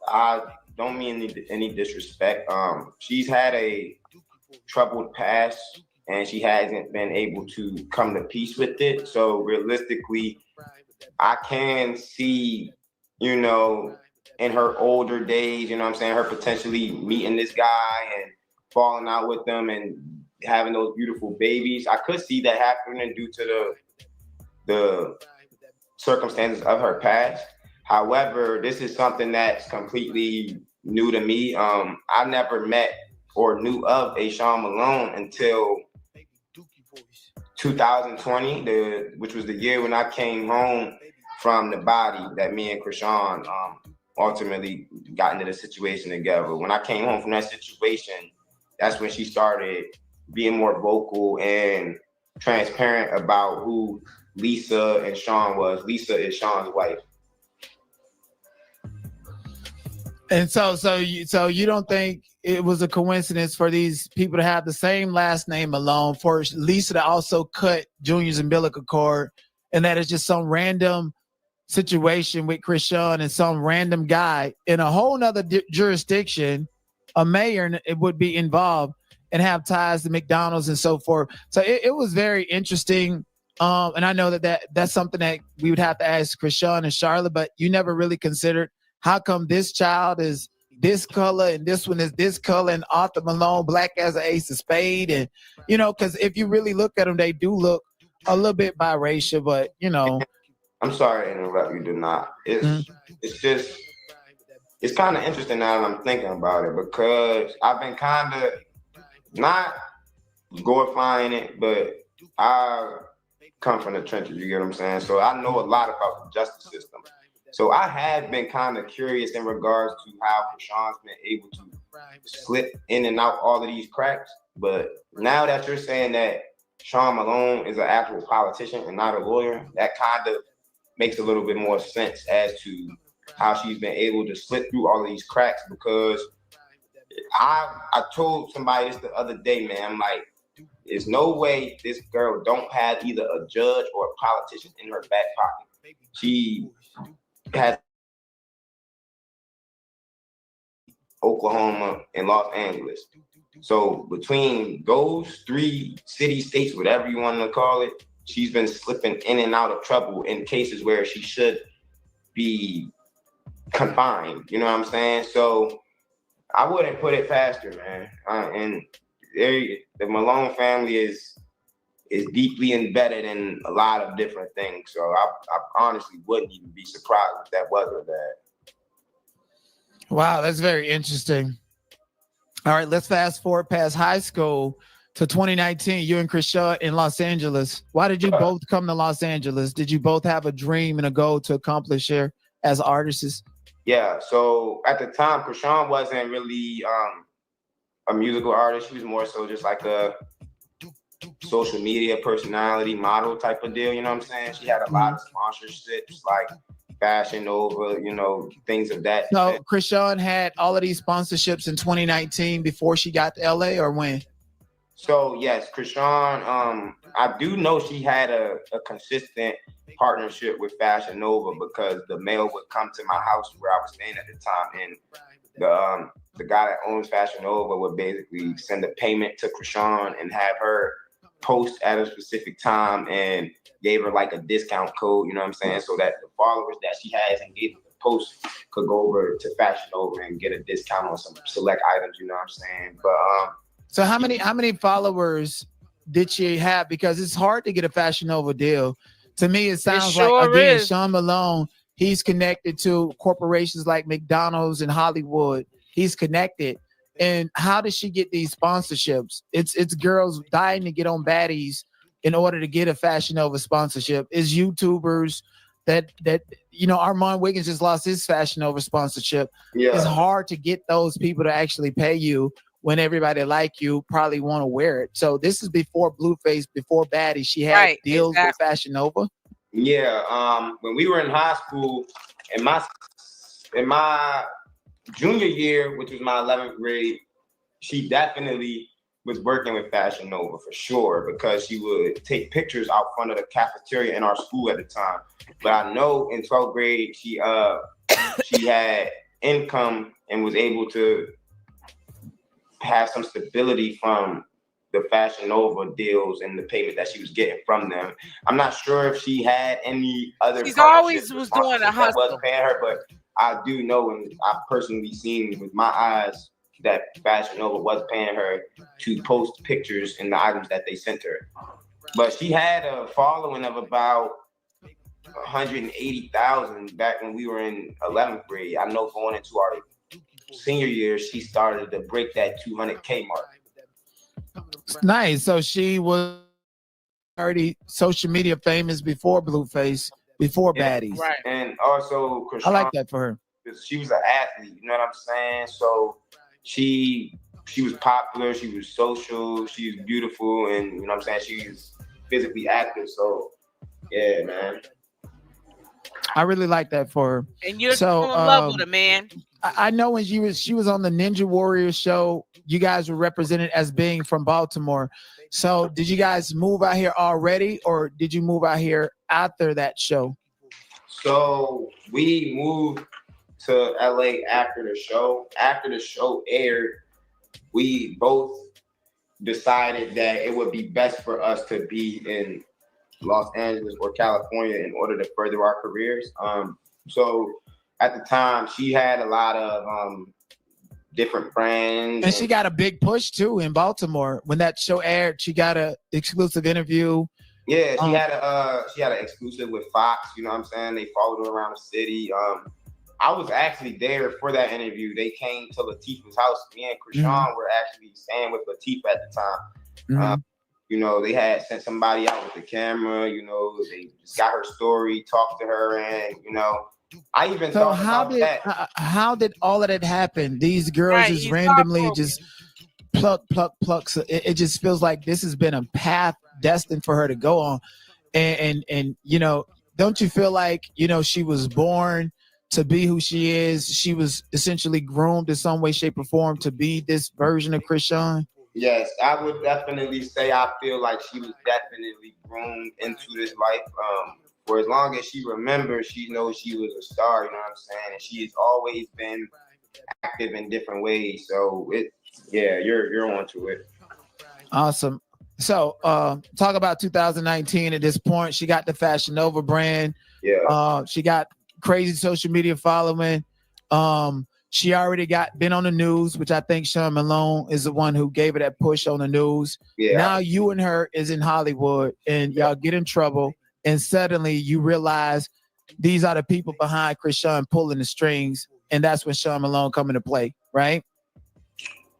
I don't mean any disrespect. She's had a troubled past and she hasn't been able to come to peace with it. So realistically, I can see, you know, in her older days, you know what I'm saying, her potentially meeting this guy and falling out with them and having those beautiful babies. I could see that happening due to the circumstances of her past. However, this is something that's completely new to me. I never met or knew of a Sean Malone until 2020, which was the year when I came home from the body that me and Chrisean ultimately got into the situation together. When I came home from that situation, that's when she started being more vocal and transparent about who Lisa and Sean was. Lisa is Sean's wife. And so you don't think it was a coincidence for these people to have the same last name alone, for Lisa to also cut Junior's umbilical cord, and that is just some random situation with Chrisean and some random guy in a whole nother jurisdiction, a mayor it would be involved and have ties to McDonald's and so forth. So it was very interesting. And I know that's something that we would have to ask Chrisean and Charlotte, but you never really considered how come this child is this color and this one is this color and Arthur Malone black as an ace of spade. And, you know, because if you really look at them, they do look a little bit biracial, but, you know. I'm sorry to interrupt you, do not. It's just, it's kind of interesting now that I'm thinking about it, because I've been kind of not glorifying it, but I come from the trenches, you get what I'm saying? So I know a lot about the justice system. So I have been kind of curious in regards to how Chrisean's been able to slip in and out all of these cracks. But now that you're saying that Sean Malone is an actual politician and not a lawyer, that kind of makes a little bit more sense as to how she's been able to slip through all of these cracks. Because I told somebody this the other day, man, I'm like, there's no way this girl don't have either a judge or a politician in her back pocket. She has Oklahoma and Los Angeles. So between those three city states, whatever you want to call it, she's been slipping in and out of trouble in cases where she should be confined. You know what I'm saying? So I wouldn't put it past her, man. And the Malone family is deeply embedded in a lot of different things. So I honestly wouldn't even be surprised if that wasn't that. Wow, that's very interesting. All right, let's fast forward past high school to 2019. You and Chrisean in Los Angeles. Why did you both come to Los Angeles? Did you both have a dream and a goal to accomplish here as artists? Yeah, so at the time, Chrisean wasn't really a musical artist. She was more so just like a social media personality model type of deal. You know what I'm saying? She had a lot of sponsorships like Fashion Nova, you know, things of that. So Chrisean had all of these sponsorships in 2019 before she got to LA, or when? So yes, Chrisean, I do know she had a consistent partnership with Fashion Nova because the mail would come to my house where I was staying at the time, and the guy that owns Fashion Nova would basically send a payment to Chrisean and have her post at a specific time and gave her like a discount code, you know what I'm saying? So that the followers that she has and gave her the post could go over to Fashion Nova and get a discount on some select items, you know what I'm saying? But so how many followers did she have? Because it's hard to get a Fashion Nova deal. To me, it sounds like, again, Sean Malone, he's connected to corporations like McDonald's and Hollywood. He's connected. And how does she get these sponsorships? It's girls dying to get on baddies in order to get a Fashion Nova sponsorship. It's YouTubers that you know, Armand Wiggins just lost his Fashion Nova sponsorship. Yeah. It's hard to get those people to actually pay you when everybody like you probably want to wear it. So this is before Blueface, before Baddie. She had deals with Fashion Nova. Yeah, when we were in high school, in my junior year, which was my 11th grade, she definitely was working with Fashion Nova for sure, because she would take pictures out front of the cafeteria in our school at the time. But I know in 12th grade, she had income and was able to have some stability from the Fashion Nova deals and the payment that she was getting from them. I'm not sure if she had any other. She's always was doing a hustle. Was paying her, but I do know, and I've personally seen with my eyes, that Fashion Nova was paying her to post pictures in the items that they sent her. But she had a following of about 180,000 back when we were in 11th grade. I know going into our senior year, she started to break that 200K mark. Nice. So she was already social media famous before Blueface, before Baddies. Right. And also, Chrisean, I like that for her. She was an athlete, you know what I'm saying? So she was popular, she was social, she was beautiful, and you know what I'm saying, she was physically active. So yeah, man, I really like that for her. And you're so in love with her, man. I know when she was on the Ninja Warrior show, you guys were represented as being from Baltimore. So did you guys move out here already, or did you move out here after that show? So we moved to LA after the show. After the show aired, we both decided that it would be best for us to be in Los Angeles or California in order to further our careers. So at the time, she had a lot of different brands. And she got a big push too in Baltimore. When that show aired, she got an exclusive interview. Yeah, she had an exclusive with Fox, you know what I'm saying? They followed her around the city. I was actually there for that interview. They came to Latifah's house. Me and Chrisean were actually staying with Latifah at the time. You know, they had sent somebody out with the camera, you know, they just got her story, talked to her, and, you know, I even thought about that. How did all of that happen? These girls just randomly just pluck. So it just feels like this has been a path destined for her to go on. And you know, don't you feel like, you know, she was born to be who she is? She was essentially groomed in some way, shape, or form to be this version of Chrisean? Yes, I would definitely say I feel like she was definitely groomed into this life. For as long as she remembers, she knows she was a star, you know what I'm saying? And she has always been active in different ways. So you're onto it. Awesome. So talk about 2019 at this point. She got the Fashion Nova brand. Yeah. She got crazy social media following. She already been on the news, which I think Sean Malone is the one who gave her that push on the news. Yeah. Now you and her is in Hollywood and y'all get in trouble. And suddenly you realize these are the people behind Chrisean pulling the strings. And that's when Sean Malone come into play, right?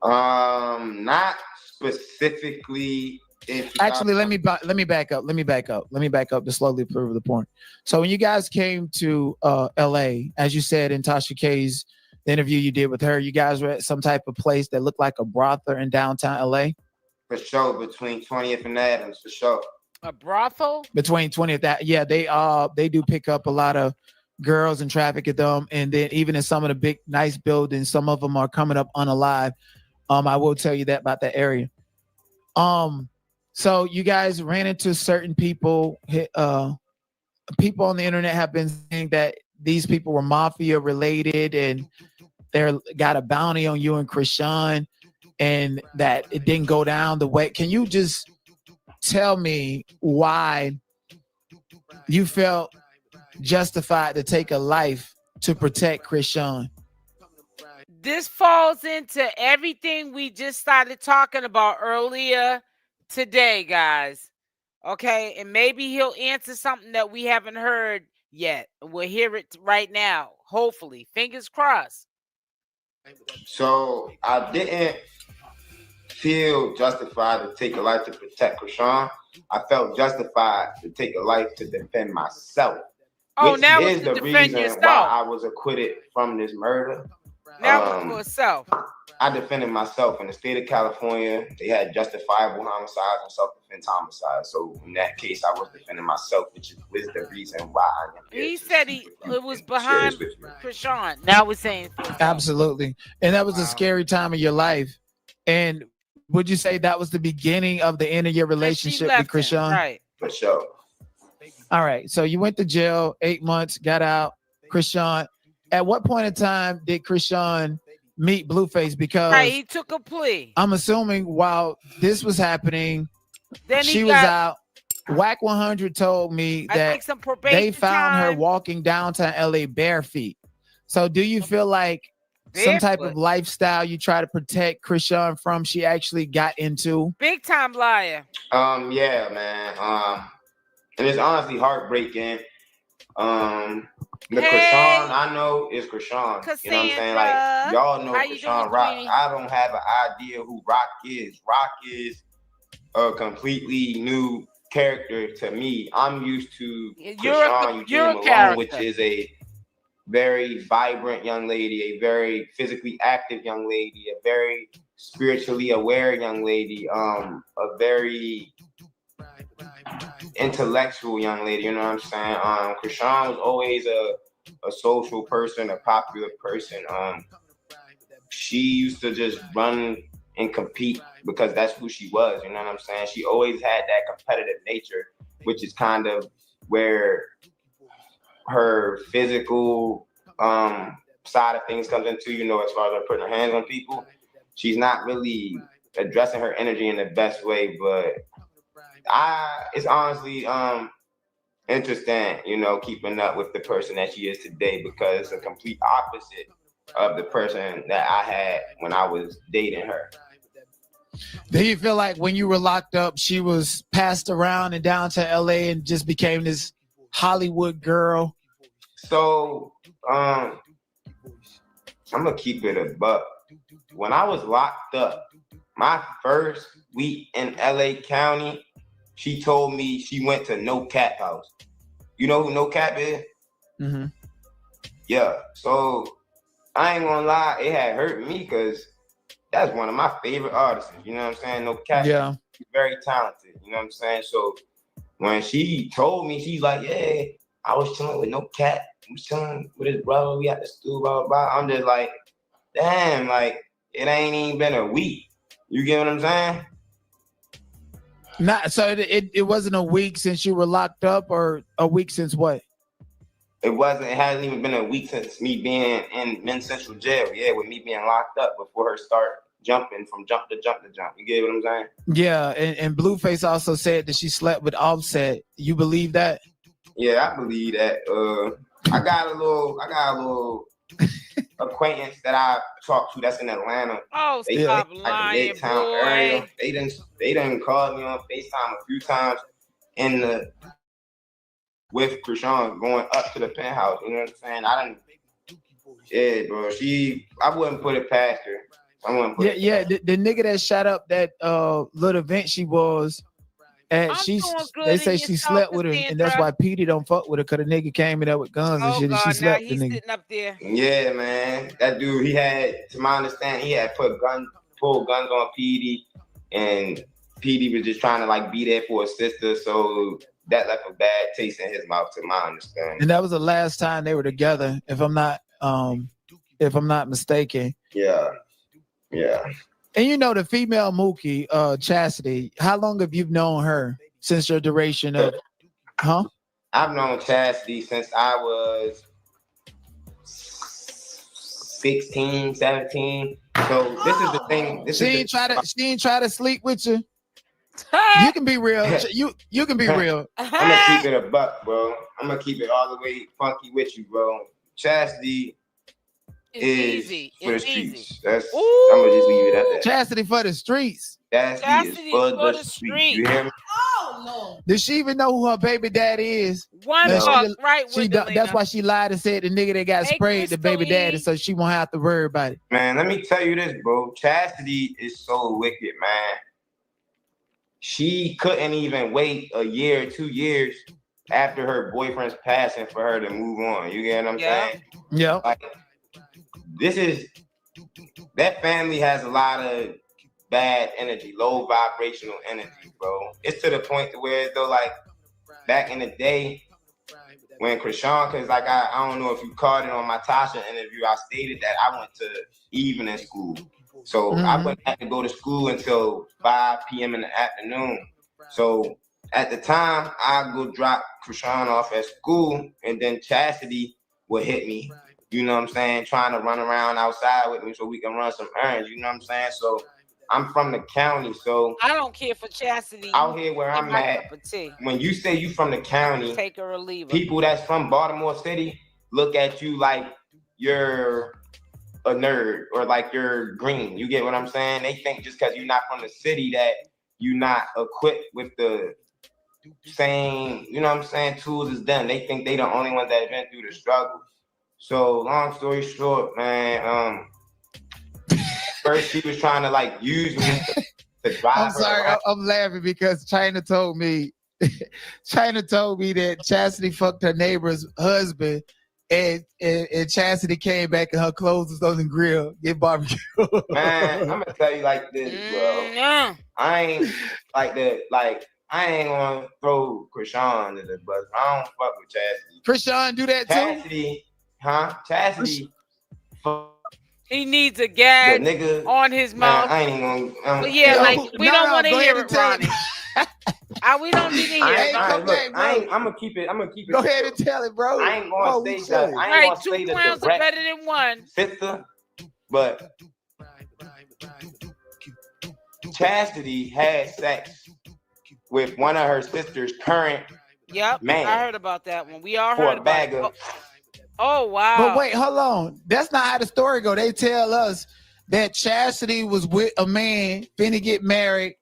Not specifically. Actually, let me back up. Let me back up to slowly prove the point. So when you guys came to LA, as you said in Tasha K's interview you did with her, you guys were at some type of place that looked like a brothel in downtown LA. For sure, between 20th and Adams, for sure. A brothel? Between 20th, yeah, they do pick up a lot of girls and traffic at them, and then even in some of the big nice buildings, some of them are coming up unalive. I will tell you that about that area. So you guys ran into certain people. People on the internet have been saying that these people were mafia related and they got a bounty on you and Chrisean, and that it didn't go down the way. Can you just tell me why you felt justified to take a life to protect Chrisean? This falls into everything we just started talking about earlier today, guys. Okay, and maybe he'll answer something that we haven't heard yet. We'll hear it right now, hopefully. Fingers crossed. So I didn't feel justified to take a life to protect Chrisean. I felt justified to take a life to defend myself. Oh, which now is it's to the defend reason yourself. why I was acquitted from this murder. Now it's for itself. I defended myself. In the state of California, they had justifiable homicides and self-defense homicides. So in that case, I was defending myself, which is the reason why I am here. He said it was behind Chrisean. Now we're saying absolutely. And that was a scary time of your life. And would you say that was the beginning of the end of your relationship with Chrisean? Right. For sure. All right. So you went to jail 8 months, got out. Chrisean, at what point in time did Chrisean meet Blueface? Because he took a plea. I'm assuming while this was happening, then she was out. Whack 100 told me that they found her walking downtown LA bare feet. So do you feel like some type of lifestyle you try to protect Chrisean from, she actually got into? Big time liar. Yeah, man. And it's honestly heartbreaking. The Chrisean I know is Chrisean. You know what I'm saying? Like, y'all know Chriseanrock. I don't have an idea who Rock is. Rock is a completely new character to me. I'm used to Chrisean Malone, which is a very vibrant young lady, a very physically active young lady, a very spiritually aware young lady, a very intellectual young lady, you know what I'm saying? Chrisean was always a social person, a popular person. She used to just run and compete because that's who she was, you know what I'm saying? She always had that competitive nature, which is kind of where her physical side of things comes into, you know, as far as her putting her hands on people. She's not really addressing her energy in the best way, but it's honestly interesting, you know, keeping up with the person that she is today, because it's a complete opposite of the person that I had when I was dating her. Do you feel like when you were locked up, she was passed around in downtown LA and just became this Hollywood girl? So I'm gonna keep it a buck. When I was locked up, my first week in LA County, she told me she went to No Cap house. You know who No Cap is? Mm-hmm. Yeah. So I ain't gonna lie, it had hurt me because that's one of my favorite artists. You know what I'm saying? No Cap. Yeah. She's very talented. You know what I'm saying? So when she told me, she's like, yeah, I was chilling with No Cap. I was chilling with his brother. We at the stool, blah, blah, blah. I'm just like, damn, like, it ain't even been a week. You get what I'm saying? Not so it wasn't a week since you were locked up, or a week since what? It hasn't even been a week since me being in Men's Central Jail. Yeah, with me being locked up before her start jumping from jump to jump to jump. You get what I'm saying? Yeah, and Blueface also said that she slept with Offset. You believe that? Yeah, I believe that. I got a little acquaintance that I talked to that's in Atlanta. Oh, they stop like lying, Midtown boy. area. They done called me on FaceTime a few times with Chrisean going up to the penthouse. You know what I'm saying? Yeah, bro. I wouldn't put it past her. I wouldn't put it past her. The nigga that shot up that little event she was at, they say she slept with her, and that's why Petey don't fuck with her, because the nigga came in there with guns and shit, and she slept with the nigga. Sitting up there. Yeah, man. That dude, he had, to my understanding, he had pulled guns on Petey, and Petey was just trying to like be there for his sister, so that left a bad taste in his mouth, to my understanding. And that was the last time they were together, if I'm not mistaken. Yeah. And you know the female Mookie, Chastity, how long have you known her since your duration of, huh? I've known Chastity since I was 16, 17. So this is the thing. She ain't try to sleep with you. You can be real. You can be real. I'm gonna keep it a buck, bro. I'm gonna keep it all the way funky with you, bro. Chastity is for the streets. I'm gonna just leave it at that. Chastity for the streets. Chastity is for the streets. You hear me? Oh no. Does she even know who her baby daddy is? That's why she lied and said the nigga that got sprayed the baby daddy, so she won't have to worry about it. Man, let me tell you this, bro. Chastity is so wicked, man. She couldn't even wait a year or 2 years after her boyfriend's passing for her to move on. You get what I'm saying? Yeah. Like, that family has a lot of bad energy, low vibrational energy, bro. It's to the point to where, though, like, back in the day, when Chrisean, because, like, I don't know if you caught it on my Tasha interview, I stated that I went to evening school. So I wouldn't have to go to school until 5 p.m. in the afternoon. So at the time, I'd go drop Chrisean off at school, and then Chastity would hit me. You know what I'm saying? Trying to run around outside with me so we can run some errands. You know what I'm saying? So I'm from the county, so I don't care for Chastity. Out here where I'm at, when you say you from the county, take her or leave her. People that's from Baltimore City look at you like you're a nerd or like you're green. You get what I'm saying? They think just because you're not from the city that you're not equipped with the same, you know what I'm saying, tools as them. They think they the only ones that have been through the struggle. So long story short, man, first she was trying to like use me to drive I'm sorry, her. I'm laughing because China told me that Chastity fucked her neighbor's husband, and Chastity came back and her clothes was on the grill, get barbecue. Man, I'm gonna tell you like this, bro. I ain't like that. Like I ain't gonna throw Chrisean under the bus. I don't fuck with Chastity. Chrisean do that Chastity, huh? Chastity. He needs a gag on his mouth. Man, I ain't even gonna. But yeah, like we don't want to hear it, Ronnie. We don't need to hear it. I'm gonna keep it. Go ahead and tell it, bro. I ain't gonna say that. I ain't gonna say the clowns are better than one. Sister, but Chastity had sex with one of her sister's current man. I heard about that one. We all for heard a about bag it. of. Oh wow! But wait, hold on. That's not how the story go. They tell us that Chastity was with a man, finna get married,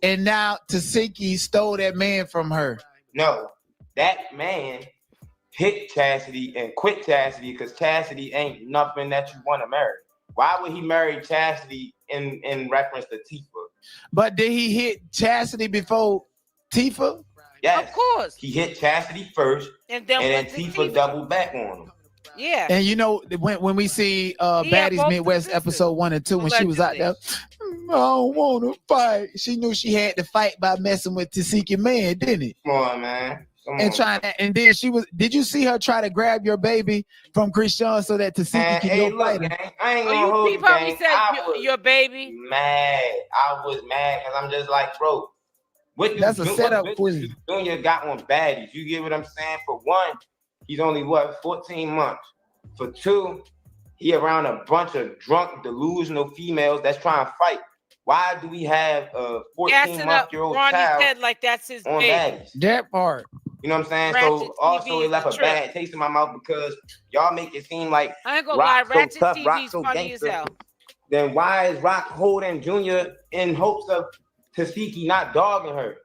and now Tesehki stole that man from her. No, that man hit Chastity and quit Chastity because Chastity ain't nothing that you want to marry. Why would he marry Chastity in reference to Tifa? But did he hit Chastity before Tifa? Yes, of course. He hit Chastity first, and then Tifa doubled back on him. Yeah. And you know, when we see Baddies Midwest episode 1 and 2, when she was out there, I don't want to fight. She knew she had to fight by messing with Tesehki man, didn't it? Come on, man. And then did you see her try to grab your baby from Chrisean so that Tesehki can go fight him? I ain't gonna hold you, gang. Your baby? Mad. I was mad because I'm just like, bro, that's a setup for you. Junior got on Baddies. You get what I'm saying? For one, he's only 14 months. For two, he around a bunch of drunk, delusional females that's trying to fight. Why do we have a 14-month-old child head like that's his on baby? baddies? That part. You know what I'm saying? Ratchet So also TV it left is a a trip. bad taste in my mouth because y'all make it seem like I ain't gonna lie, Rock so Ratchet tough, TV Rock is so funny as gangster. hell. Then why is Rock holding Junior in hopes of Tesehki not dogging her?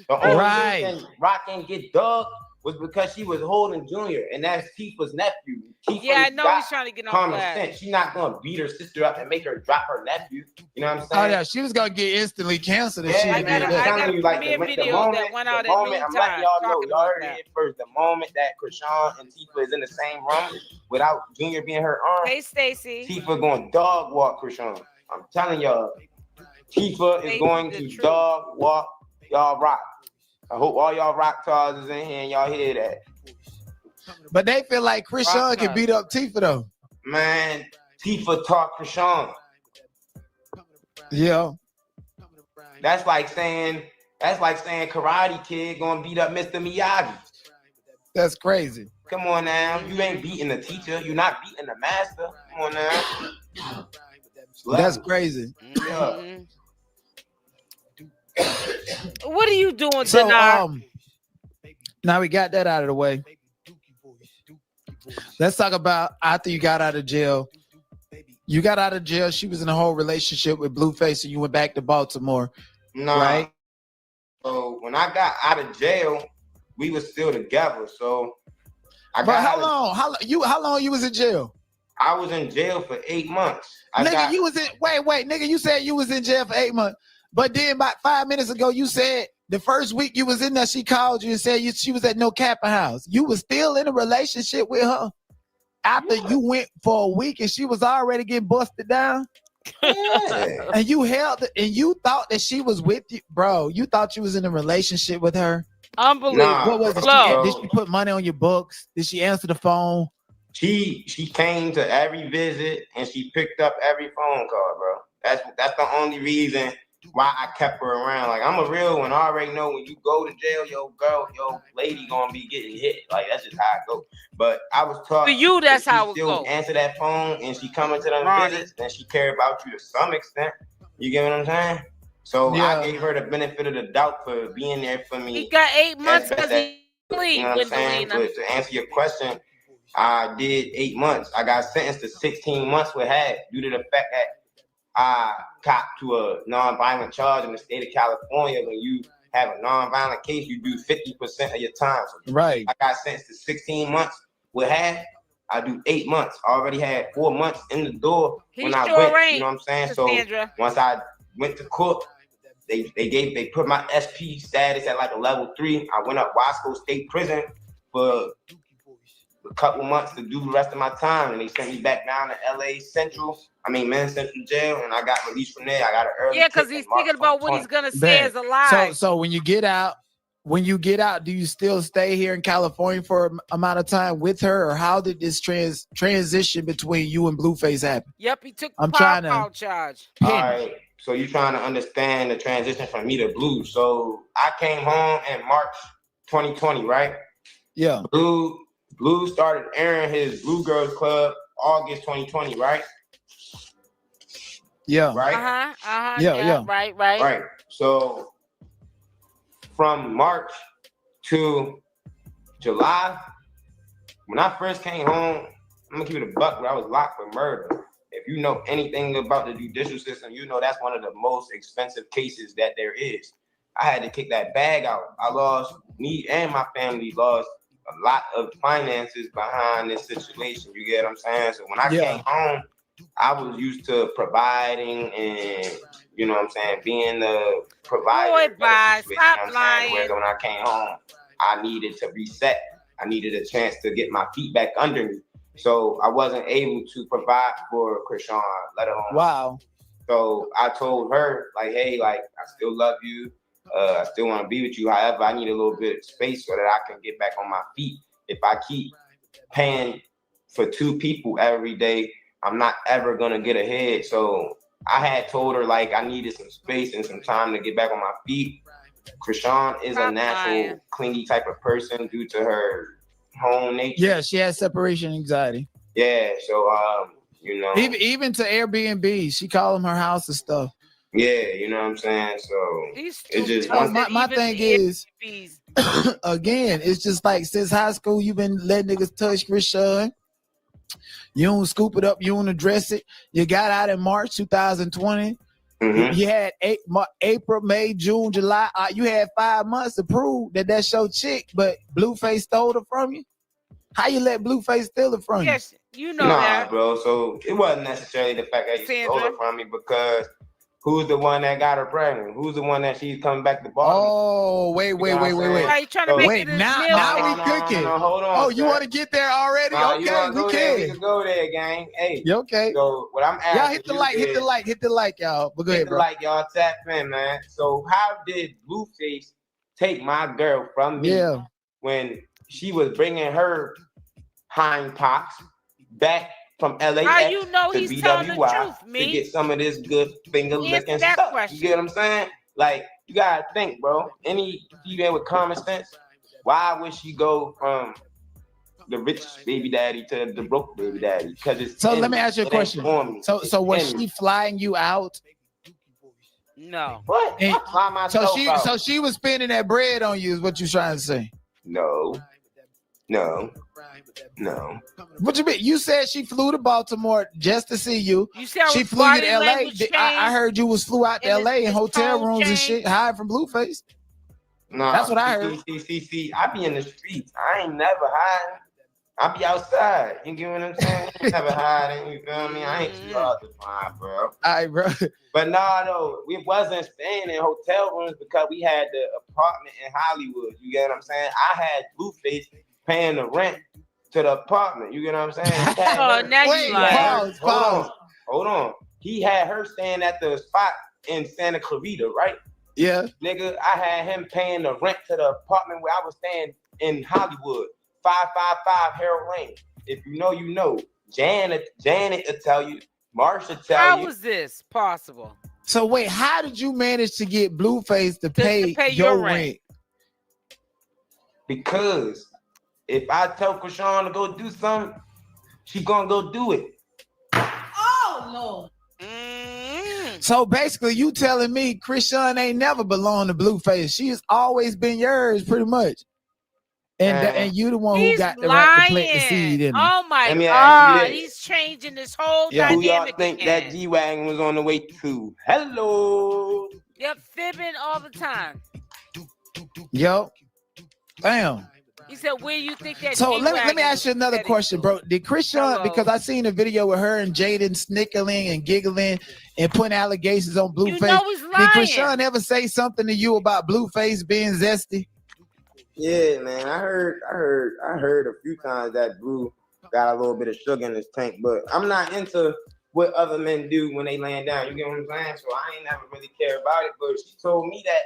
The only reason Rock didn't get dogged was because she was holding Junior, and that's Tifa's nephew. Yeah, I know he's trying to get on common blast. sense. She's not gonna beat her sister up and make her drop her nephew. You know what I'm saying? Oh yeah, she was gonna get instantly canceled if she Yeah, did man, that. I'm telling you, like the moment I'm letting y'all know, y'all heard it first. The moment that Chrisean and Tifa is in the same room without Junior being her arm, hey Stacy, Tifa going dog walk Chrisean. I'm telling y'all, Tifa is going to dog walk y'all Rock. I hope all y'all Rock stars is in here and y'all hear that. But they feel like Chrisean can beat up Tifa though. Man, Tifa taught Chrisean. Yeah. That's like saying Karate Kid gonna beat up Mr. Miyagi. That's crazy. Come on now, you ain't beating the teacher. You're not beating the master. Come on now. That's crazy. Yeah. what are you doing, So Dinar? now we got that out of the way. Let's talk about after you got out of jail. You got out of jail. She was in a whole relationship with Blueface, and you went back to Baltimore. Nah. Right? So when I got out of jail, we were still together. So how long you was in jail? I was in jail for 8 months. You was in wait, nigga, you said you was in jail for 8 months. But then about 5 minutes ago, you said the first week you was in there, she called you and said she was at No Kappa house. You was still in a relationship with her after you went for a week and she was already getting busted down. Yeah. And you held and you thought that she was with you, bro. You thought you was in a relationship with her. Unbelievable. Nah, what was it? Did she put money on your books? Did she answer the phone? She came to every visit and she picked up every phone call, bro. That's the only reason why I kept her around. Like, I'm a real one. I already know when you go to jail, your lady gonna be getting hit. Like, that's just how it goes. But I was taught for you, that's how it goes. Answer that phone and she coming to them visits and she care about you to some extent. You get what I'm saying? So yeah. I gave her the benefit of the doubt for being there for me. He got 8 months because he you know what I'm saying? But to answer your question, I did 8 months. I got sentenced to 16 months with half due to the fact that I copped to a non-violent charge in the state of California. When you have a non-violent case, you do 50% of your time. So right. I got sentenced to 16 months with half. I do 8 months. I already had 4 months in the door when I went. You know what I'm saying? So once I went to court, they put my SP status at like a level 3. I went up Wasco State Prison for a couple months to do the rest of my time, and they sent me back down to Men's Central Jail, and I got released from there. I got an early because he's thinking about what he's gonna say as a lie. So when you get out, do you still stay here in California for an amount of time with her, or how did this transition between you and Blueface happen? Yep, he took the power charge. All right, so you're trying to understand the transition from me to Blue. So I came home in March 2020, right? Yeah. Blue started airing his Blue Girls Club August 2020, right? Yeah. Right? Yeah. Right. So from March to July, when I first came home, I'm gonna keep it a buck, where I was locked for murder. If you know anything about the judicial system, you know that's one of the most expensive cases that there is. I had to kick that bag out. Me and my family lost a lot of finances behind this situation. You get what I'm saying? So when I came home, I was used to providing and, you know what I'm saying, being the provider. Stop lying. Whereas when I came home, I needed to reset. I needed a chance to get my feet back under me. So I wasn't able to provide for Chrisean, let alone. Wow. So I told her, like, hey, like, I still love you. I still want to be with you. However, I need a little bit of space so that I can get back on my feet. If I keep paying for 2 people every day, I'm not ever going to get ahead. So I had told her, like, I needed some space and some time to get back on my feet. Chrisean is a natural, clingy type of person due to her home nature. Yeah, she has separation anxiety. Yeah, so you know. Even to Airbnb, she call them her house and stuff. Yeah, you know what I'm saying. So it's just my thing is, again, it's just like since high school, you've been letting niggas touch Chrisean. You don't scoop it up, you don't address it. You got out in March 2020. You had April, May, June, July. You had 5 months to prove that that's your chick, but Blueface stole it from you. How you let Blueface steal it from you? Yes, you know that, bro. So it wasn't necessarily the fact that you stole it from me, because who's the one that got her pregnant? Who's the one that she's coming back to Boston? Oh, wait. Why you trying to make it now we cooking. Hold on. Oh, you want to get there already? Okay, we can. We can go there, gang. Hey. You okay? So what I'm asking, y'all hit the like, y'all. But go ahead, bro. Like y'all tap in, man. So how did Blueface take my girl from me when she was bringing her hind pox back from LA How you know to he's telling the truth, to get some of this good finger licking stuff? Question. You get what I'm saying? Like, you gotta think, bro. Any female with common sense, why would she go from the rich baby daddy to the broke baby daddy? Because it's so. Let me ask you a question. So was she flying you out? No. What? So she was spending that bread on you, is what you trying to say? No. What you mean? You said she flew to Baltimore just to see you. You said she flew you to LA. I heard you was flew out to LA in hotel rooms and shit, hide from Blueface. No, that's what I heard. See, I be in the streets. I ain't never hiding. I be outside. You get what I'm saying? Never hiding. You feel me? I ain't too hard to find, bro. All right, bro. But no, we wasn't staying in hotel rooms because we had the apartment in Hollywood. You get what I'm saying? I had Blueface paying the rent to the apartment. You get what I'm saying? Hold on. He had her staying at the spot in Santa Clarita, right? Yeah. Nigga, I had him paying the rent to the apartment where I was staying in Hollywood, 555 Harold Lane. If you know, you know. Janet will tell you. Marsha tell you. How was this possible? So wait, how did you manage to get Blueface to pay your rent? Because if I tell Chrisean to go do something, she gonna go do it. Oh no. So basically, you telling me Chrisean ain't never belonged to Blueface. She has always been yours, pretty much. And you the one who got the right to plant the seed in him. Oh my God, he's changing this whole dynamic. Who y'all think that G-Wagon was on the way to? Hello. Yep, fibbing all the time. Yo. Damn. He said, where you think that So let me ask you another question, bro. Did Chrisean, because I seen a video with her and Jaden snickling and giggling and putting allegations on Blueface. You know he's lying. Did Chrisean ever say something to you about Blueface being zesty? Yeah, man. I heard a few times that Blue got a little bit of sugar in his tank, but I'm not into what other men do when they laying down. You get what I'm saying? So I ain't never really care about it. But she told me that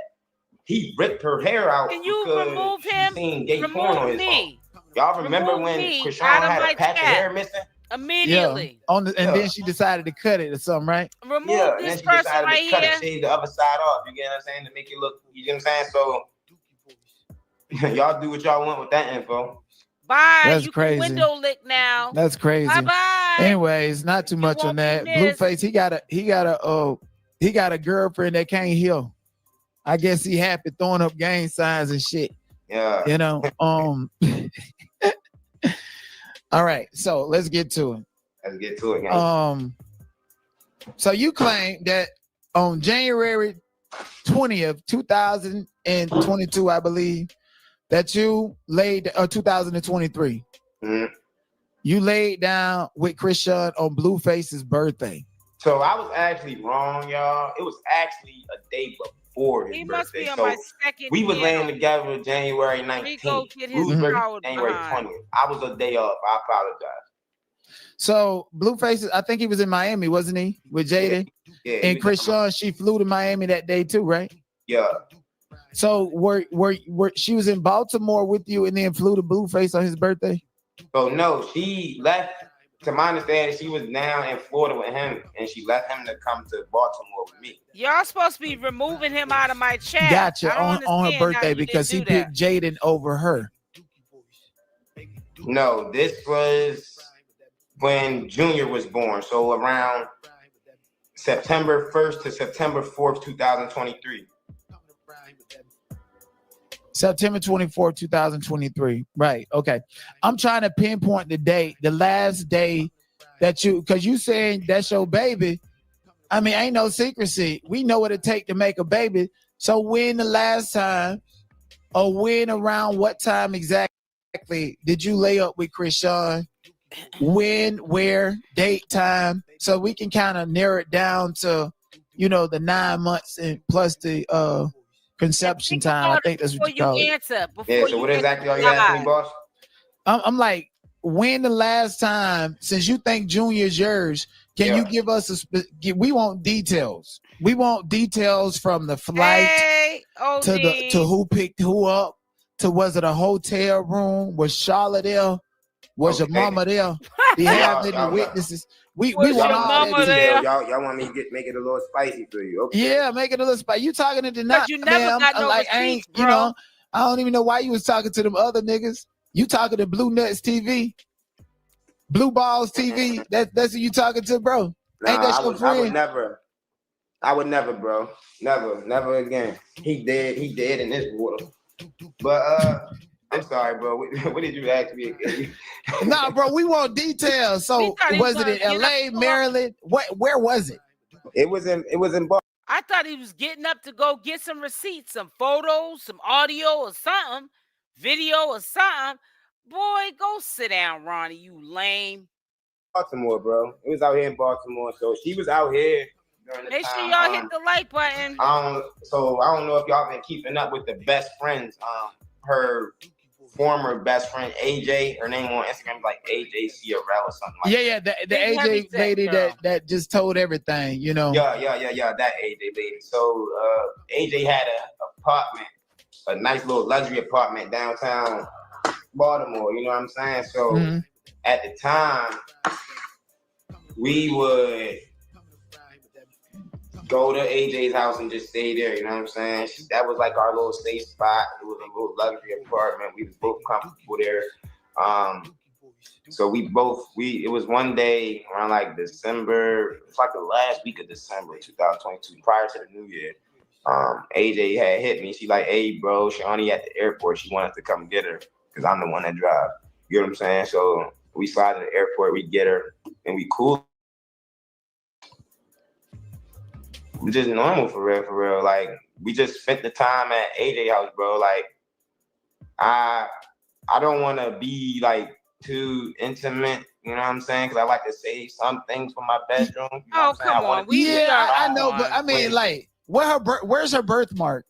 he ripped her hair out. Can you remove him? Seen gay porn on his phone. Y'all remember when Chrisean had a patch of hair missing? Immediately. Yeah. And then she decided to cut it or something, right? Remove this and then she person decided right to cut here. it, shave the other side off. You get what I'm saying? To make it look, you get what I'm saying? So y'all do what y'all want with that info. Bye. That's you crazy. Can window lick now. That's crazy. Bye. Anyways, not too much on that. Blueface, he got a girlfriend that can't heal. I guess he happy throwing up gang signs and shit. Yeah. You know. All right, so let's get to it. Let's get to it, gang. So you claim that on January 20th, 2022, I believe, that you laid 2023. You laid down with Chrisean on Blueface's birthday. So I was actually wrong, y'all. It was actually a day before his birthday. Must be on so my second we was laying together January 19th. January 20th. I was a day off. I apologize. So Blueface, I think he was in Miami, wasn't he? With Jaden? Yeah. And Chrisean, she flew to Miami that day too, right? Yeah. So were she was in Baltimore with you and then flew to Blueface on his birthday? So no, she left. To my understanding, she was down in Florida with him, and she left him to come to Baltimore with me. Y'all supposed to be removing him out of my chat. Gotcha, on her birthday because he picked Jaden over her. No, this was when Junior was born. So around September 1st to September 4th, 2023. September 24th, 2023. Right. Okay. I'm trying to pinpoint the date, the last day that because you saying that's your baby. I mean, ain't no secrecy. We know what it take to make a baby. So when the last time, or when around what time exactly did you lay up with Chrisean? When, where, date, time, so we can kind of narrow it down to, the 9 months and plus the conception time. I think that's what you call it. So what exactly are you asking me, boss? I'm like, when the last time, since you think Junior is yours, can you give us we want details. We want details from the flight to who picked who up, to was it a hotel room? Was Charlotte there? Was your mama there? Do you have any witnesses? We want all that detail. Y'all want me to make it a little spicy for you? Okay. Yeah, make it a little spicy. You talking to Denot? You never got no receipts, bro. I don't even know why you was talking to them other niggas. You talking to Blue Nuts TV, Blue Balls TV. That's who you talking to, bro. Nah, ain't that your friend? I would never, bro. Never again. He dead in this water. But I'm sorry, bro. What did you ask me again? Nah, bro, we want details. So was it in LA, Maryland? Where was it? It was in Boston. I thought he was getting up to go get some receipts, some photos, some audio or something, video or something. Boy, go sit down, Ronnie, you lame. Baltimore, bro. It was out here in Baltimore. So she was out here during the Make time. sure y'all hit the like button. I don't know if y'all been keeping up with the best friends. Her former best friend AJ, her name on Instagram is like AJ Ciarella or something like that. The AJ lady that just told everything, Yeah, that AJ lady. So AJ had an apartment, a nice little luxury apartment downtown Baltimore, you know what I'm saying? So at the time, we would go to AJ's house and just stay there, you know what I'm saying? That was like our little safe spot. It was a little luxury apartment. We was both comfortable there. So it was one day around like December, it's like the last week of December 2022, prior to the new year. AJ had hit me. She like, hey bro, Shani at the airport. She wanted to come get her because I'm the one that drive. You know what I'm saying? So we slide to the airport, we get her, and we cool. We just normal for real. Like we just spent the time at AJ house, bro. Like I don't want to be like too intimate, you know what I'm saying? Because I like to save some things for my bedroom. You know come on. I know, but I mean, like, where's her birthmark?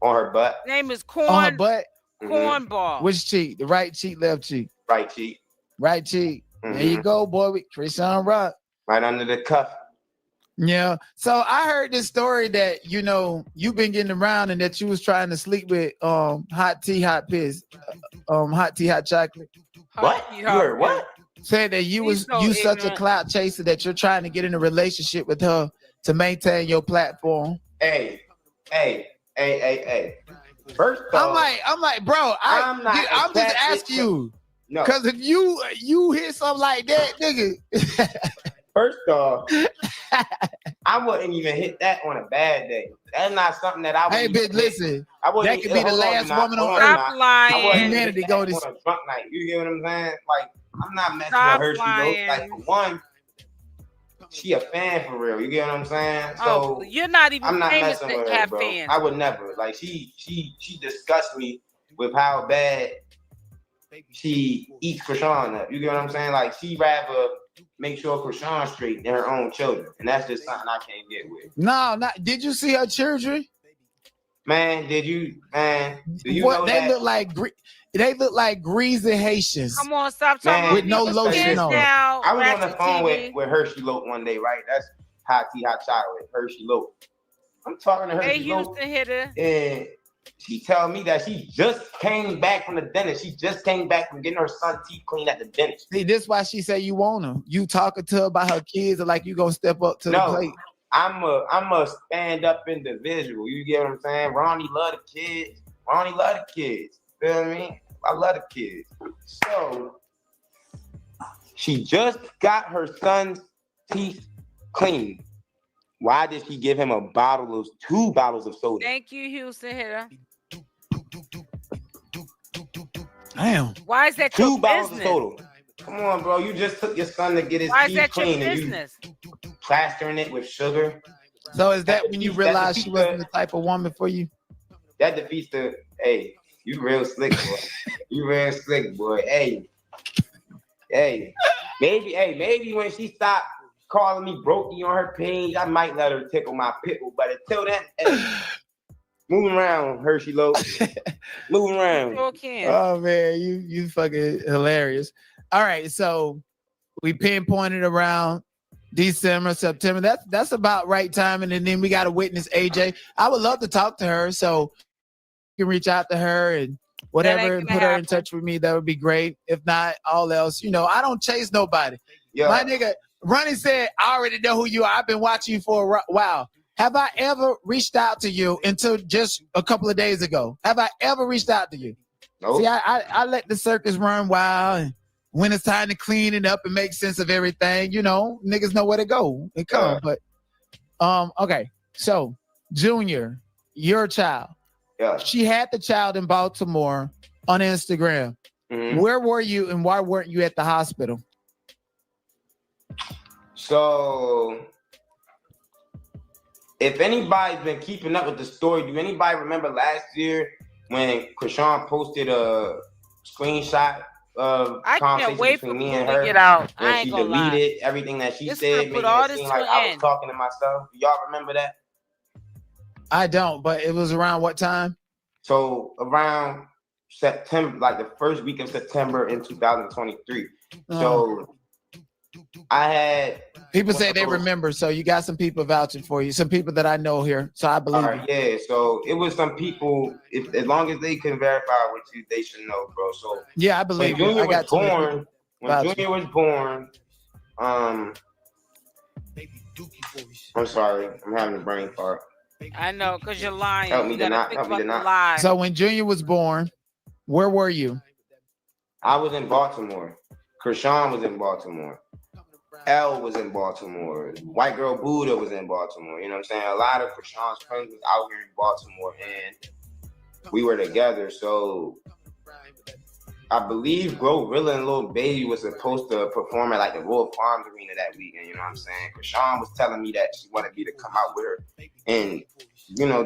On her butt. Name is Corn. On her butt. Cornball. Which cheek? The right cheek, left cheek? Right cheek. Right cheek. There you go, boy. With Chriseanrock. Right under the cuff. Yeah. So I heard this story that you've been getting around and that you was trying to sleep with hot tea, hot piss, hot tea, hot chocolate. What? You heard what? Said that you such a clout chaser that you're trying to get in a relationship with her to maintain your platform. Hey. First off, I'm like, bro, I'm just asking you. No. Because if you hit something like that, nigga. First off, I wouldn't even hit that on a bad day. That's not something that I would. Hey, bitch, listen. That could be the last woman on earth. Stop lying. Humanity go to on a drunk night. You get what I'm saying? Like, I'm not messing with her. She goes, like, for one, she a fan for real. You get what I'm saying? So you're not even. I'm not famous messing with to her, have bro. fans. I would never. Like, she disgusts me with how bad she eats Chrisean up. You get what I'm saying? Like, she rather make sure Chrisean straight than her own children, and that's just something I can't get with. No, not. Did you see her children? Man, do you what, know they look like greasy Haitians. Come on, stop talking with no lotion on. I was on the phone with Hershey Lope one day, right? That's hot tea, hot chocolate. Hershey Lope. I'm talking to Hershey Lope. Houston hitter. And she telling me that she just came back from the dentist. She just came back from getting her son's teeth cleaned at the dentist. See, this is why she said you want her. You talking to her about her kids, or like you gonna step up to the plate? I'm a stand-up individual. You get what I'm saying? Ronnie love the kids. Feel what I mean? I love the kids. So She just got her son's teeth cleaned. Why did she give him 2 bottles of soda? Thank you, Houston Hitter. Damn. Why is that 2 your bottles business? of soda. Come on, bro. You just took your son to get his Why is teeth that your cleaned and you business? plastering it with sugar. So is that when you realized she wasn't the type of woman for you? That defeats the, hey, you real slick, boy. You real slick, boy. Hey, maybe when she stopped calling me brokey on her page, I might let her tickle my pickle. But until then, hey, moving around, Hershey Low. Moving around. Oh man, you fucking hilarious. All right, so we pinpointed around December, September. That's about right timing. And then we got to witness AJ. I would love to talk to her, so you can reach out to her and whatever and put her in touch with me. That would be great. If not, all else, I don't chase nobody. Yeah. My nigga Ronnie said, I already know who you are. I've been watching you for a while. Have I ever reached out to you until just a couple of days ago? Have I ever reached out to you? Nope. See, I let the circus run wild, and when it's time to clean it up and make sense of everything, niggas know where to go and come. Yeah. But okay. So Junior, your child. Yeah. She had the child in Baltimore on Instagram. Mm-hmm. Where were you and why weren't you at the hospital? So, if anybody's been keeping up with the story, do anybody remember last year when Chrisean posted a screenshot of conversation between me and her? Get out. And she deleted everything that she said, making it seem like I was talking to myself. Y'all remember that? I don't, but it was around what time? So around September, like the first week of September in 2023. So I had people say they remember, so you got some people vouching for you, some people that I know here, so I believe. All right, yeah. So it was some people. As long as they can verify with you, they should know, bro. So yeah, I believe. When Junior was born, I'm sorry, I'm having a brain fart. I know, because you're lying. Help me to not lie. So when Junior was born, where were you? I was in Baltimore. Chrisean was in Baltimore. L was in Baltimore. White Girl Buddha was in Baltimore. You know what I'm saying? A lot of Chrisean's friends was out here in Baltimore, and we were together. So I believe 𝗪𝗪𝗧 and Lil Baby was supposed to perform at like the Royal Farms Arena that weekend. You know what I'm saying? Chrisean was telling me that she wanted me to come out with her and,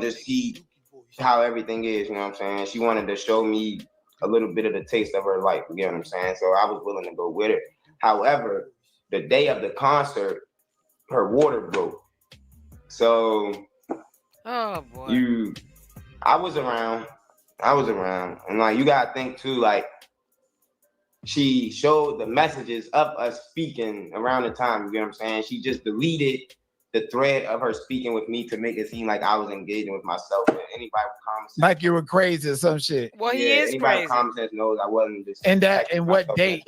just see how everything is. You know what I'm saying? She wanted to show me a little bit of the taste of her life. You know what I'm saying? So I was willing to go with her. However, the day of the concert, her water broke. So, oh boy, I was around, and like you gotta think too. Like she showed the messages of us speaking around the time. You know what I'm saying? She just deleted the thread of her speaking with me to make it seem like I was engaging with myself. And anybody with common sense, like you were crazy or some shit. Well, he is anybody crazy. with common sense knows I wasn't just. And what date?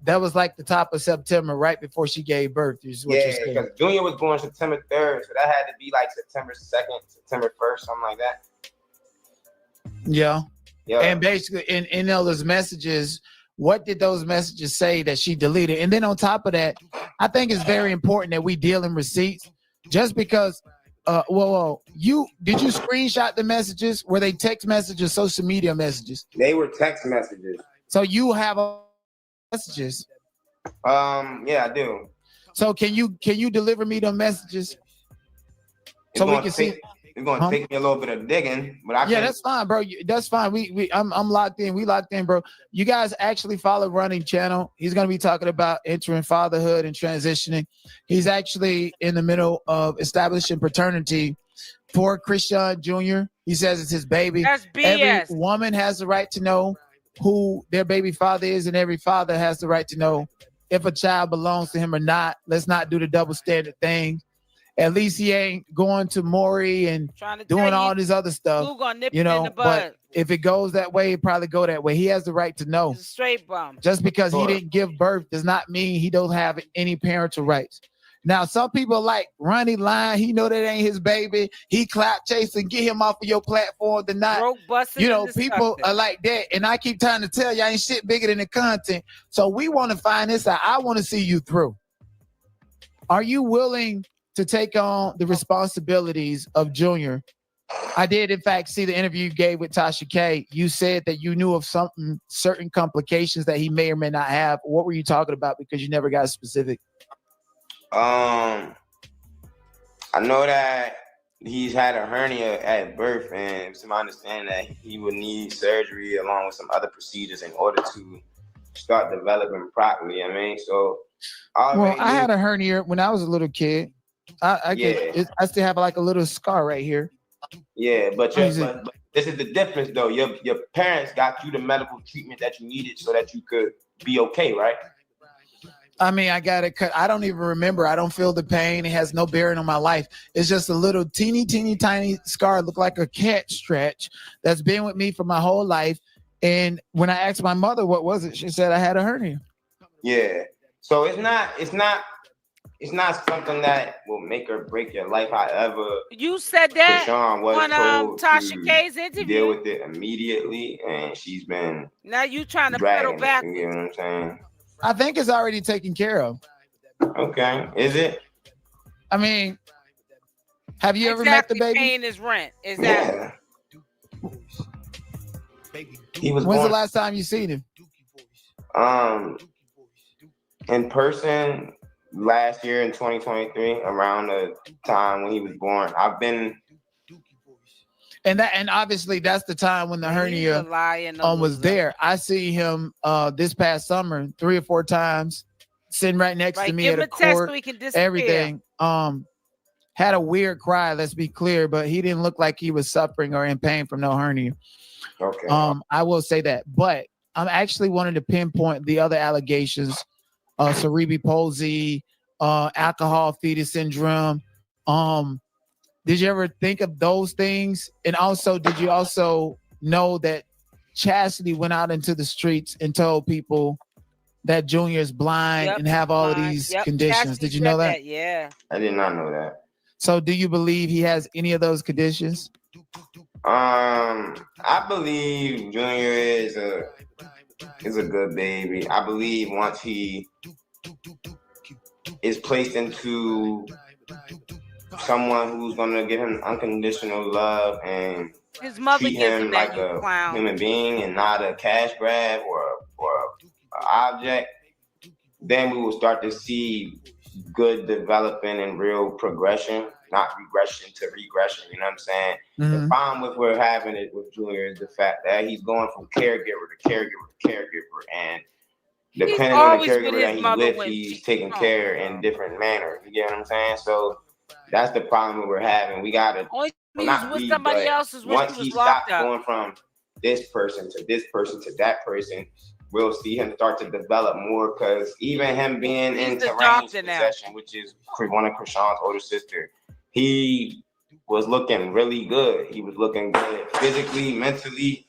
That was like the top of September, right before she gave birth. Yeah, because Junior was born September 3rd, so that had to be like September 2nd, September 1st, something like that. Yeah. Yeah. And basically, in those messages, what did those messages say that she deleted? And then on top of that, I think it's very important that we deal in receipts. Just because, did you screenshot the messages? Were they text messages, social media messages? They were text messages. So you have messages. Yeah, I do. So can you deliver me the messages so we can see? It's gonna take me a little bit of digging, but I can. That's fine, bro. That's fine. I'm locked in. We locked in, bro. You guys actually follow Ronnie channel. He's gonna be talking about entering fatherhood and transitioning. He's actually in the middle of establishing paternity for Chrisean Jr. He says it's his baby. That's BS. Every woman has the right to know who their baby father is, and every father has the right to know if a child belongs to him or not. Let's not do the double standard thing. At least he ain't going to Maury and doing all this other stuff. But if it goes that way, it probably go that way. He has the right to know. Straight bum. Just because he didn't give birth does not mean he don't have any parental rights. Now, some people like Ronnie lying. He know that ain't his baby. He clout chasing. Get him off of your platform. Broke, busted, You know, and people disgusted. are like that. And I keep trying to tell you, ain't shit bigger than the content. So we want to find this out. I want to see you through. Are you willing to take on the responsibilities of Junior? I did, in fact, see the interview you gave with Tesehki. You said that you knew of certain complications that he may or may not have. What were you talking about? Because you never got specific. I know that he's had a hernia at birth, and it's my understanding that he would need surgery along with some other procedures in order to start developing properly. I mean, so well, I had a hernia when I was a little kid. I still have like a little scar right here. Yeah, but this is the difference, though. Your parents got you the medical treatment that you needed so that you could be okay, right? I mean, I got it cut. I don't even remember. I don't feel the pain. It has no bearing on my life. It's just a little teeny, tiny scar. Look like a cat stretch that's been with me for my whole life. And when I asked my mother what was it, she said I had a hernia. Yeah. So it's not something that will make or break your life. However, you said that Chrisean was on told Tesehki's to interview. deal with it immediately, and she's been now you trying to pedal back. You know what I'm saying? I think it's already taken care of. Okay, is it? I mean, have you ever met the baby? Paying his rent. Exactly. Yeah. He was. When's the last time you seen him? In person, last year in 2023, around the time when he was born. I've been. And obviously that's the time when the hernia was there. I see him this past summer 3 or 4 times, sitting right next to me at a court. Everything. Had a weird cry, let's be clear, but he didn't look like he was suffering or in pain from no hernia. Okay. I will say that. But I'm actually wanting to pinpoint the other allegations, cerebral palsy, alcohol fetus syndrome. Did you ever think of those things? And also, did you also know that Chastity went out into the streets and told people that Junior is blind and have all of these conditions? Chastity did you know that? Yeah. I did not know that. So do you believe he has any of those conditions? I believe Junior is a good baby. I believe once he is placed into someone who's gonna give him unconditional love and his mother treat him like a human being and not a cash grab or an object, then we will start to see good development and real progression, not regression to regression. You know what I'm saying? Mm-hmm. The problem with we're having it with Junior is the fact that he's going from caregiver to caregiver to caregiver, and depending on the caregiver that he with, he's taking care in different manners. You get what I'm saying? So that's the problem that we're having. We gotta once he stops going from this person to this person to that person, we'll see him start to develop more, because even him being in Terrain's possession, which is one of Chrisean's older sister, he was looking really good. He was looking good physically, mentally,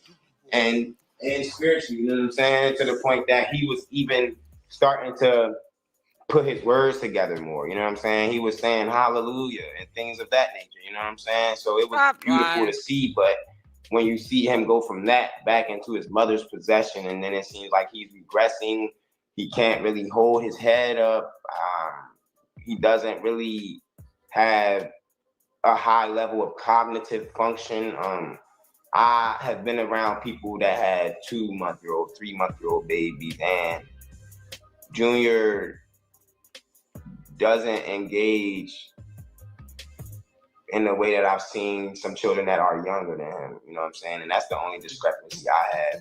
and spiritually, you know what I'm saying? To the point that he was even starting to put his words together more, you know what I'm saying? He was saying hallelujah and things of that nature, you know what I'm saying? So it was beautiful to see, but when you see him go from that back into his mother's possession, and then it seems like he's regressing, he can't really hold his head up, he doesn't really have a high level of cognitive function. I have been around people that had 2-month-old, 3-month-old babies, and Junior doesn't engage in the way that I've seen some children that are younger than him, you know what I'm saying? And that's the only discrepancy I have.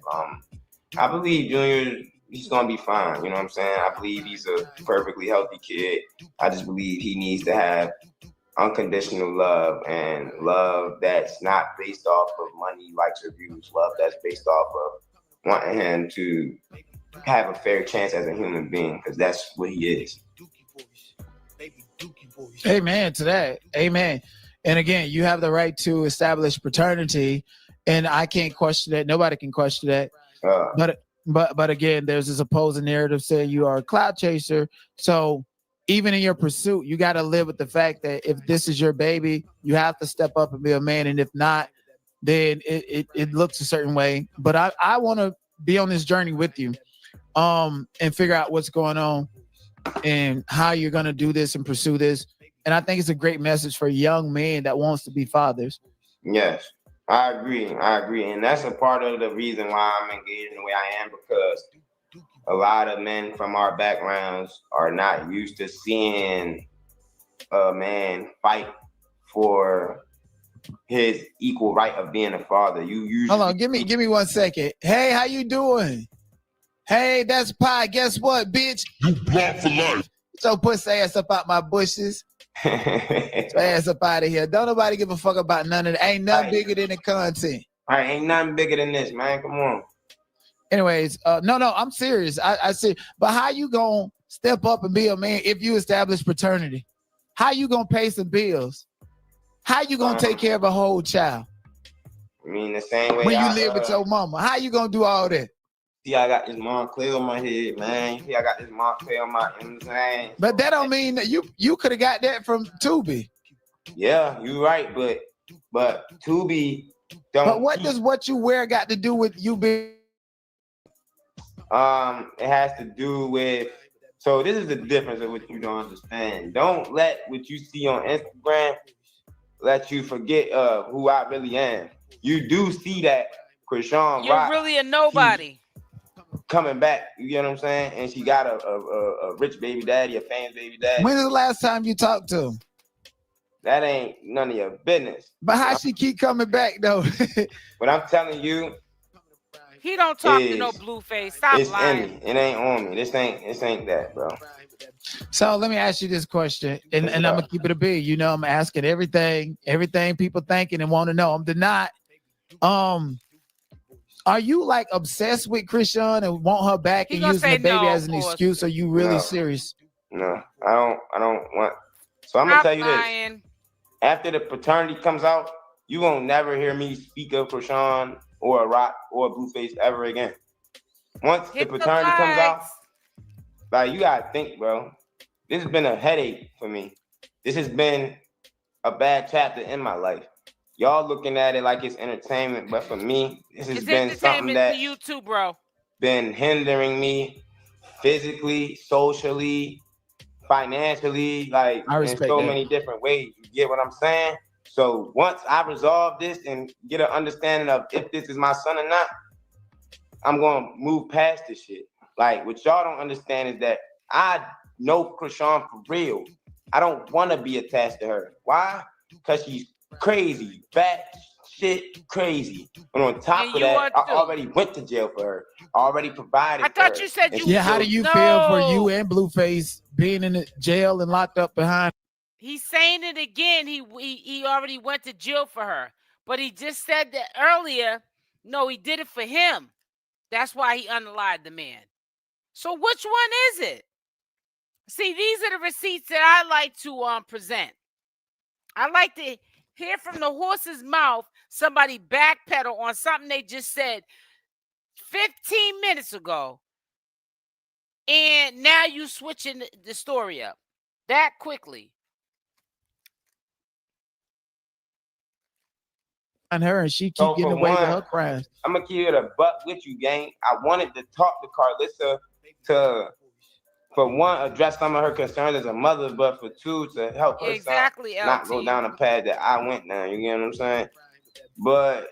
I believe Junior, he's gonna be fine, you know what I'm saying? I believe he's a perfectly healthy kid. I just believe he needs to have unconditional love, and love that's not based off of money, likes, or views. Love that's based off of wanting him to have a fair chance as a human being, because that's what he is. Amen to that. Amen. And again, you have the right to establish paternity, and I can't question that. Nobody can question that. But again, there's this opposing narrative saying you are a cloud chaser. So even in your pursuit, you got to live with the fact that if this is your baby, you have to step up and be a man. And if not, then it looks a certain way. But I want to be on this journey with you, and figure out what's going on and how you're going to do this and pursue this. And I think it's a great message for young men that wants to be fathers. Yes, I agree. And that's a part of the reason why I'm engaged in the way I am, because a lot of men from our backgrounds are not used to seeing a man fight for his equal right of being a father. You usually hold on, give me 1 second. Hey, how you doing? Hey, that's Pie. Guess what, bitch? You blocked for life. So pussy ass up out my bushes. So ass up out of here. Don't nobody give a fuck about none of that. Ain't nothing bigger than the content. All right, ain't nothing bigger than this, man. Come on. Anyways, no, I'm serious. I see. But how you gonna step up and be a man if you establish paternity? How you gonna pay some bills? How you gonna take care of a whole child? I mean, the same way when you live with your mama. How you gonna do all that? See, I got this Montclair on my head, man. See, I got this Montclair on my, you know what I'm saying? But that don't mean that you could have got that from Tubi. Yeah, you're right, but Tubi don't. But what does what you wear got to do with you being? It has to do with. So this is the difference of what you don't understand. Don't let what you see on Instagram let you forget who I really am. You do see that Chriseanrock. You're really a nobody. Coming back, you get what I'm saying? And she got a rich baby daddy, a famous baby daddy. When is the last time you talked to him? That ain't none of your business. But how she keep coming back though? But I'm telling you, he don't talk to no blueface. Stop it's lying. in me. It ain't on me. This ain't that, bro. So let me ask you this question, and I'm gonna keep it a big. You know, I'm asking everything people thinking and want to know. I'm denied. Are you like obsessed with Chrisean and want her back and using the baby as an excuse? Or are you really serious? No, I don't want. So I'm gonna tell you this. After the paternity comes out, you won't never hear me speak of Chrisean or a Rock or a Blueface ever again. Once the paternity comes out, like, you gotta think, bro. This has been a headache for me. This has been a bad chapter in my life. Y'all looking at it like it's entertainment, but for me, this has been something that you too, bro. Been hindering me physically, socially, financially, like in so many different ways. You get what I'm saying? So once I resolve this and get an understanding of if this is my son or not, I'm gonna move past this shit. Like, what y'all don't understand is that I know Chrisean for real. I don't want to be attached to her. Why? Because she's crazy, fat shit, crazy. And on top of that, I already went to jail for her. I already provided. I thought you said you. Yeah, how do you feel for you and Blueface being in the jail and locked up behind? He's saying it again. He already went to jail for her, but he just said that earlier. No, he did it for him. That's why he unalived the man. So which one is it? See, these are the receipts that I like to present. I like to hear from the horse's mouth somebody backpedal on something they just said 15 minutes ago, and now you switching the story up that quickly. On her, and she keep getting away with her crimes. I'm gonna keep it a buck with you, gang. I wanted to talk to Carlissa to, for one, address some of her concerns as a mother, but for two, to help her son not go down the path that I went down. You get what I'm saying? But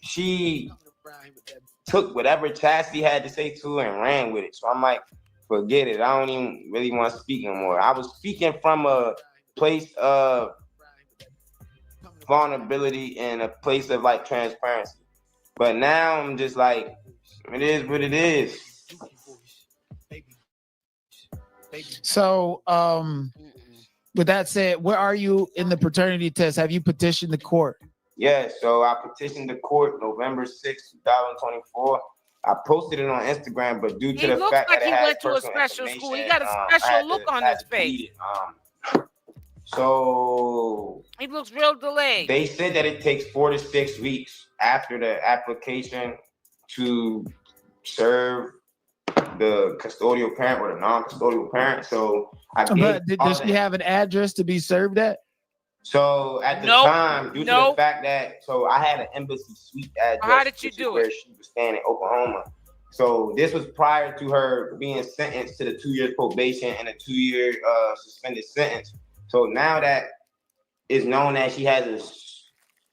she took whatever Chastity had to say to her and ran with it. So I'm like, forget it. I don't even really want to speak anymore. I was speaking from a place of vulnerability and a place of like transparency. But now I'm just like, it is what it is. So, with that said, where are you in the paternity test? Have you petitioned the court? Yeah, so I petitioned the court November 6, 2024. I posted it on Instagram, but due to the fact that it went to a special school, he got a special look on his face. So he looks real delayed. They said that it takes 4 to 6 weeks after the application to serve the custodial parent or the non-custodial parent. So I gave. But does she have an address to be served at? So at the time, due to the fact that, so I had an embassy suite address. How did you do where it? she was staying in Oklahoma. So this was prior to her being sentenced to the 2 years probation and a 2-year suspended sentence. So now that it's known that she has a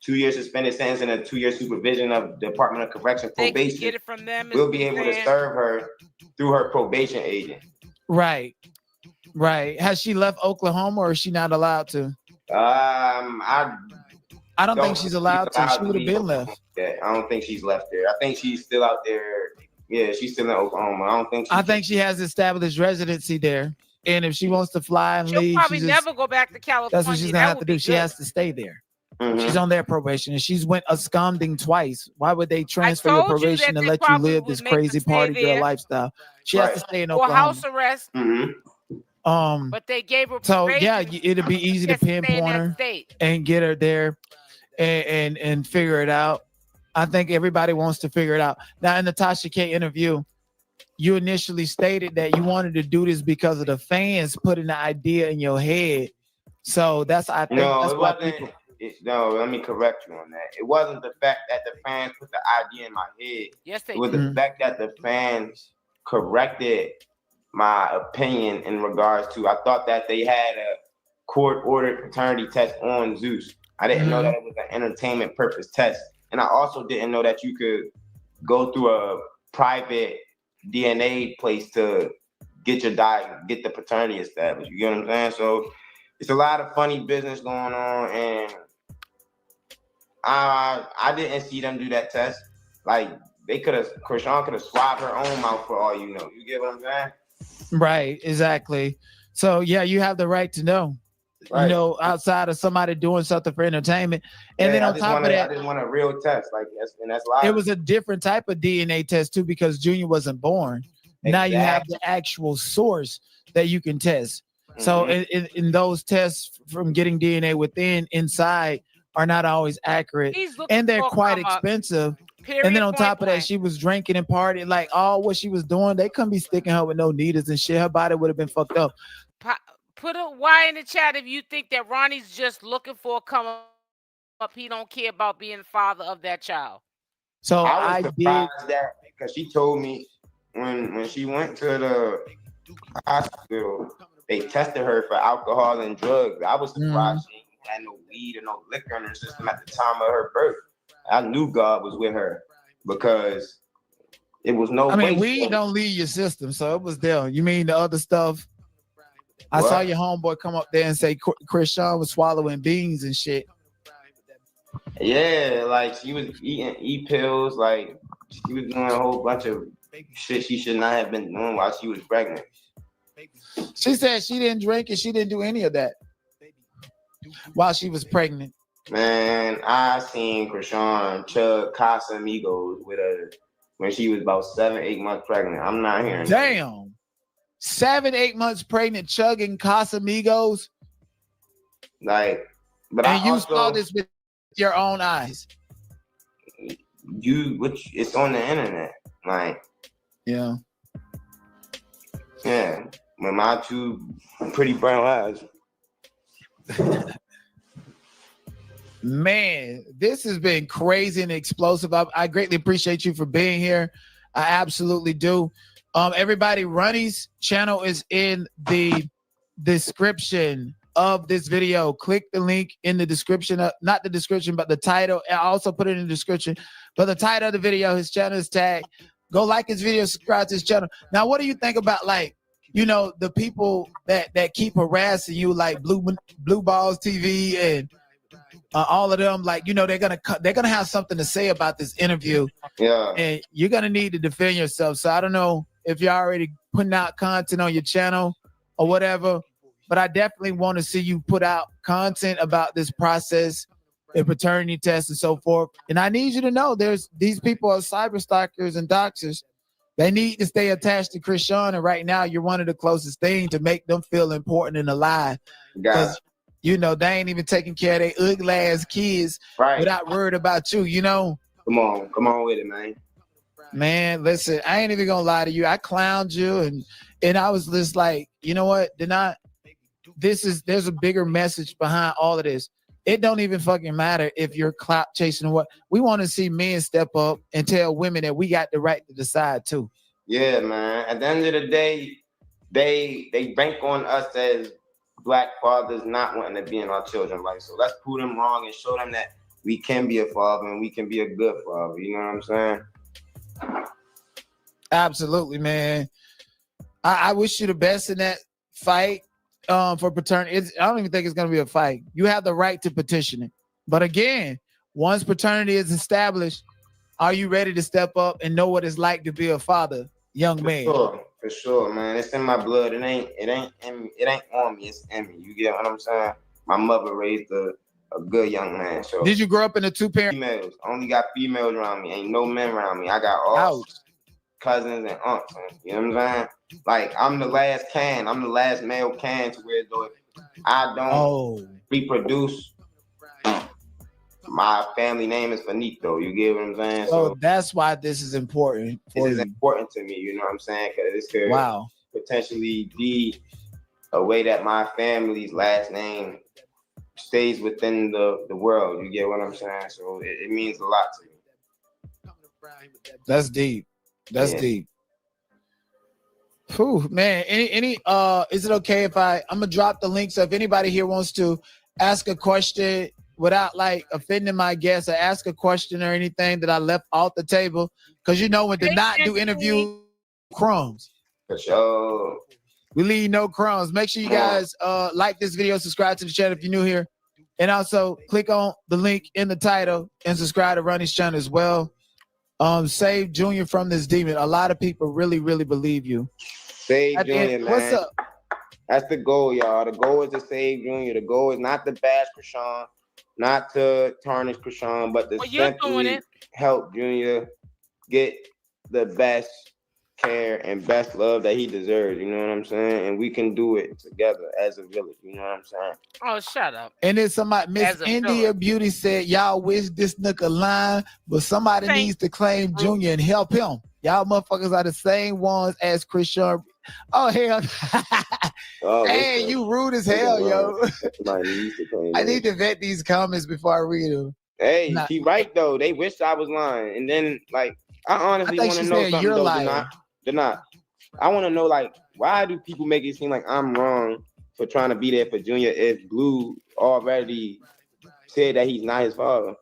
2-year suspended sentence and a 2-year supervision of Department of Correction probation, get it from them, we'll be able to serve her through her probation agent. Right. Has she left Oklahoma, or is she not allowed to? I don't think she's allowed to. She would have been left. Yeah, I don't think she's left there. I think she's still out there. Yeah, she's still in Oklahoma. I think she has established residency there. And if she wants to fly and leave, she'll probably never go back to California. That's what she's gonna have to do. She has to stay there. Mm-hmm. She's on their probation, and she's went absconding twice. Why would they transfer your probation and let you live this crazy party girl lifestyle? She has to stay in Oklahoma. Or house arrest. Mm-hmm. But they gave her so probation. yeah, it'll be easy to pinpoint her and get her there and figure it out. I think everybody wants to figure it out. Now, in the Tasha K interview, you initially stated that you wanted to do this because of the fans putting the idea in your head. So that's why people. No, let me correct you on that. It wasn't the fact that the fans put the idea in my head. Yes, it was the fact that the fans corrected my opinion in regards to, I thought that they had a court-ordered paternity test on Zeus. I didn't know that it was an entertainment purpose test. And I also didn't know that you could go through a private DNA place to get the paternity established. You get what I'm saying? So it's a lot of funny business going on, and I didn't see them do that test. Like, Chrisean could have swabbed her own mouth for all you know. You get what I'm saying? Right, exactly. So yeah, you have the right to know. Right. You know, outside of somebody doing something for entertainment. And then on top of that, I just want a real test. Like, that's live. It was a different type of DNA test too, because Junior wasn't born. Exactly. Now you have the actual source that you can test. Mm-hmm. So in those tests from getting DNA inside are not always accurate, and they're quite expensive. And then on top of that, she was drinking and partying. Like, all what she was doing, they couldn't be sticking her with no needles and shit. Her body would have been fucked up. Put a Y in the chat if you think that Ronnie's just looking for a come up. He don't care about being the father of that child. So I was surprised that, because she told me when she went to the hospital, they tested her for alcohol and drugs. I was surprised she had no weed or no liquor in her system at the time of her birth. I knew God was with her because it was no. I mean, weed don't leave your system, so it was there. You mean the other stuff? I saw your homeboy come up there and say Chrisean was swallowing beans and shit. Yeah, like she was eating pills, like she was doing a whole bunch of shit she should not have been doing while she was pregnant. She said she didn't drink and she didn't do any of that while she was pregnant. Man, I seen Chrisean chug Casamigos with her when she was about 7-8 months pregnant. I'm not hearing Damn. 7-8 months pregnant, chugging Casamigos. Like, but and you saw this with your own eyes. It's on the internet. Like, yeah. With my two pretty brown eyes. Man, this has been crazy and explosive. I greatly appreciate you for being here. I absolutely do. Everybody, Ronnie's channel is in the description of this video. Click the link in the description, not the description, but the title. I also put it in the description. But the title of the video, his channel is tagged. Go like his video, subscribe to his channel. Now, what do you think about, like, you know, the people that keep harassing you, like Blue Balls TV and all of them? Like, you know, they're gonna have something to say about this interview. Yeah. And you're gonna need to defend yourself. So I don't know if you're already putting out content on your channel or whatever, but I definitely want to see you put out content about this process and paternity tests and so forth. And I need you to know these people are cyber stalkers and doxers. They need to stay attached to Chrisean, and right now you're one of the closest things to make them feel important and alive. Because you know they ain't even taking care of their ugly ass kids without worried about you, you know. Come on with it, man. Man, listen, I ain't even gonna lie to you. I clowned you and I was just like, you know what? There's a bigger message behind all of this. It don't even fucking matter if you're clout chasing or what. We want to see men step up and tell women that we got the right to decide too. Yeah, man. At the end of the day, they bank on us as Black fathers not wanting to be in our children's life. So let's prove them wrong and show them that we can be a father and we can be a good father. You know what I'm saying? Absolutely, man. I wish you the best in that fight for paternity. I don't even think it's going to be a fight. You have the right to petition it. But again, once paternity is established, are you ready to step up and know what it's like to be a father, young man? For sure, man. It's in my blood. It ain't on me. It's in me. You get what I'm saying? My mother raised a good young man. So did you grow up in a two-parent? Females. Only got females around me. Ain't no men around me. I got all cousins and aunts. You know what I'm saying? Like I'm the last can. I'm the last male can to where though if I don't reproduce, my family name is finito. You get what I'm saying? So that's why this is important. This is important to me. You know what I'm saying? Because this could potentially be a way that my family's last name stays within the world. You get what I'm saying? So it means a lot to me. That's deep. That's deep. Whew, man. Any is it okay if I'm gonna drop the link, so if anybody here wants to ask a question without like offending my guests or ask a question or anything that I left off the table, because you know when did not do interview crumbs. For sure. We leave no crumbs. Make sure you guys like this video, subscribe to the channel if you're new here, and also click on the link in the title and subscribe to Ronnie's channel as well. Save Junior from this demon. A lot of people really, really believe you. Save Junior, man. What's up? That's the goal, y'all. The goal is to save Junior. The goal is not to bash Chrisean, not to tarnish Chrisean, but to simply help Junior get the best care and best love that he deserves. You know what I'm saying? And we can do it together as a village. You know what I'm saying? Oh, shut up. And then somebody, Miss India Beauty said, y'all wish this nigga lying, but somebody needs to claim Junior and help him. Y'all motherfuckers are the same ones as Chrisean. Oh, hell. Hey, you rude as hell, yo. I need to vet these comments before I read them. Hey, he right, though. They wish I was lying. And then, like, I honestly want to know something, though. They're not. I want to know, like, why do people make it seem like I'm wrong for trying to be there for Junior if Blue already said that he's not his father?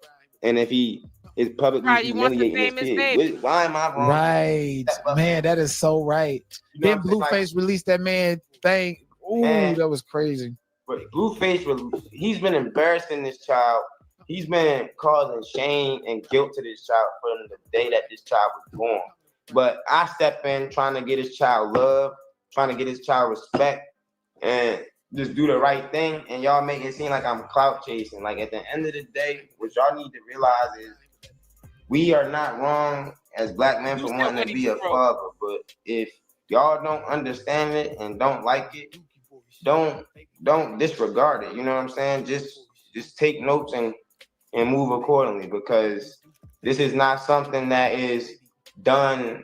And if he is publicly humiliating his kid, why am I wrong? Right, man, that is so right. You know, then Blueface released that man thing. Ooh, man, that was crazy. But Blueface, he's been embarrassing this child. He's been causing shame and guilt to this child from the day that this child was born. But I step in trying to get his child love, trying to get his child respect, and just do the right thing. And y'all make it seem like I'm clout chasing. Like at the end of the day, what y'all need to realize is we are not wrong as Black men for wanting to be a father. But if y'all don't understand it and don't like it, don't disregard it. You know what I'm saying? Just take notes and move accordingly, because this is not something that is done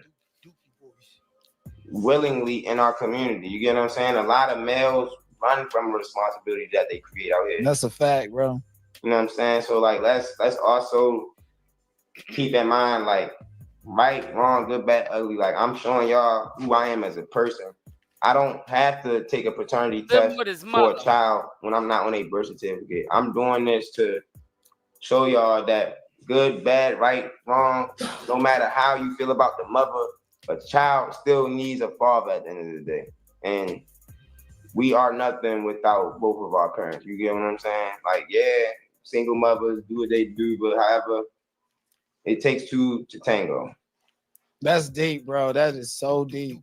willingly in our community. You get what I'm saying? A lot of males run from responsibility that they create out here. That's a fact, bro. You know what I'm saying? So like let's also keep in mind, like, right, wrong, good, bad, ugly. Like, I'm showing y'all who I am as a person. I don't have to take a paternity test for a child when I'm not on a birth certificate. I'm doing this to show y'all that good, bad, right, wrong, no matter how you feel about the mother, a child still needs a father at the end of the day. And we are nothing without both of our parents. You get what I'm saying? Like, yeah, single mothers do what they do, but however, it takes two to tango. That's deep, bro. That is so deep.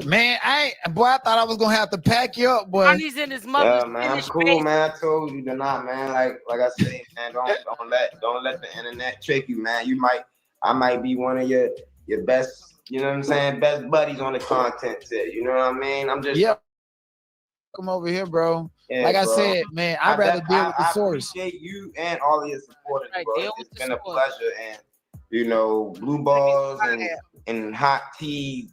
Man, I thought I was gonna have to pack you up, boy. Ronnie's in his mother's man, I'm cool, man. I told you, not, man. Like I say, man, don't let the internet trick you, man. I might be one of your best, you know what I'm saying, best buddies on the content set. You know what I mean? I'm just come over here, bro. Yeah, like bro. I said, man, I'd rather deal with the source. I appreciate you and all of your supporters, bro. It's been a pleasure, and you know, blue balls and hot tea,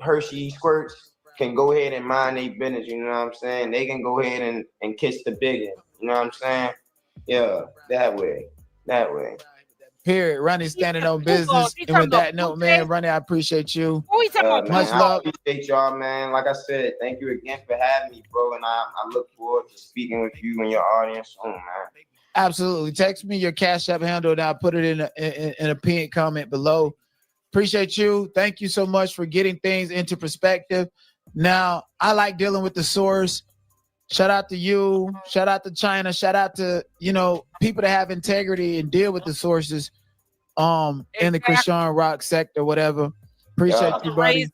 Hershey squirts can go ahead and mind their business. You know what I'm saying? They can go ahead and kiss the biggin. You know what I'm saying? Yeah, that way. Period. Ronnie standing on business. And with that note, man, Ronnie, I appreciate you. Much love. I appreciate y'all, man. Like I said, thank you again for having me, bro. And I look forward to speaking with you and your audience soon, man. Absolutely. Text me your Cash App handle and I'll put it in a pinned comment below. Appreciate you. Thank you so much for getting things into perspective. Now, I like dealing with the source. Shout out to you. Shout out to China. Shout out to, you know, people that have integrity and deal with the sources in the Chriseanrock sector, whatever. Appreciate you, buddy.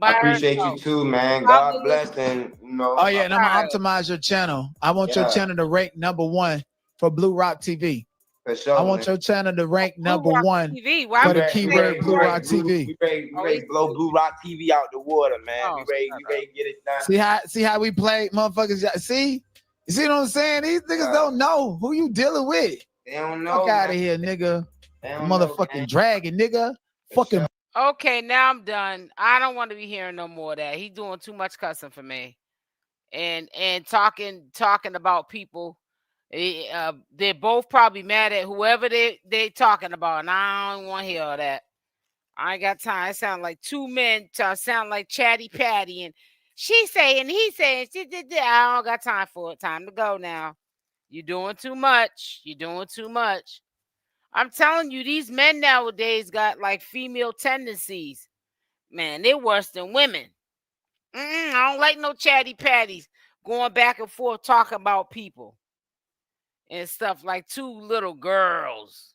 I appreciate you too, man. God bless, and you know. Oh yeah, and I'm gonna optimize your channel. I want your channel to rank #1 for Blue Rock TV. For sure, I want your channel to rank #1 for the keyword Blue Rock TV. We ready to blow Blue Rock TV out the water, man. We ready to get it done. See how we play, motherfuckers. See? You see what I'm saying? These niggas don't know who you dealing with. They don't know. Fuck out of here, nigga. Motherfucking dragon, nigga. Fucking. Okay, now I'm done. I don't want to be hearing no more of that. He's doing too much cussing for me, and talking about people. They're both probably mad at whoever they talking about, and I don't want to hear all that. I ain't got time. It sound like two men sound like Chatty Patty, and she saying, he saying, I don't got time for it. Time to go now. You're doing too much. You're doing too much. I'm telling you, these men nowadays got like female tendencies. Man, they're worse than women. I don't like no chatty patties going back and forth talking about people and stuff like two little girls.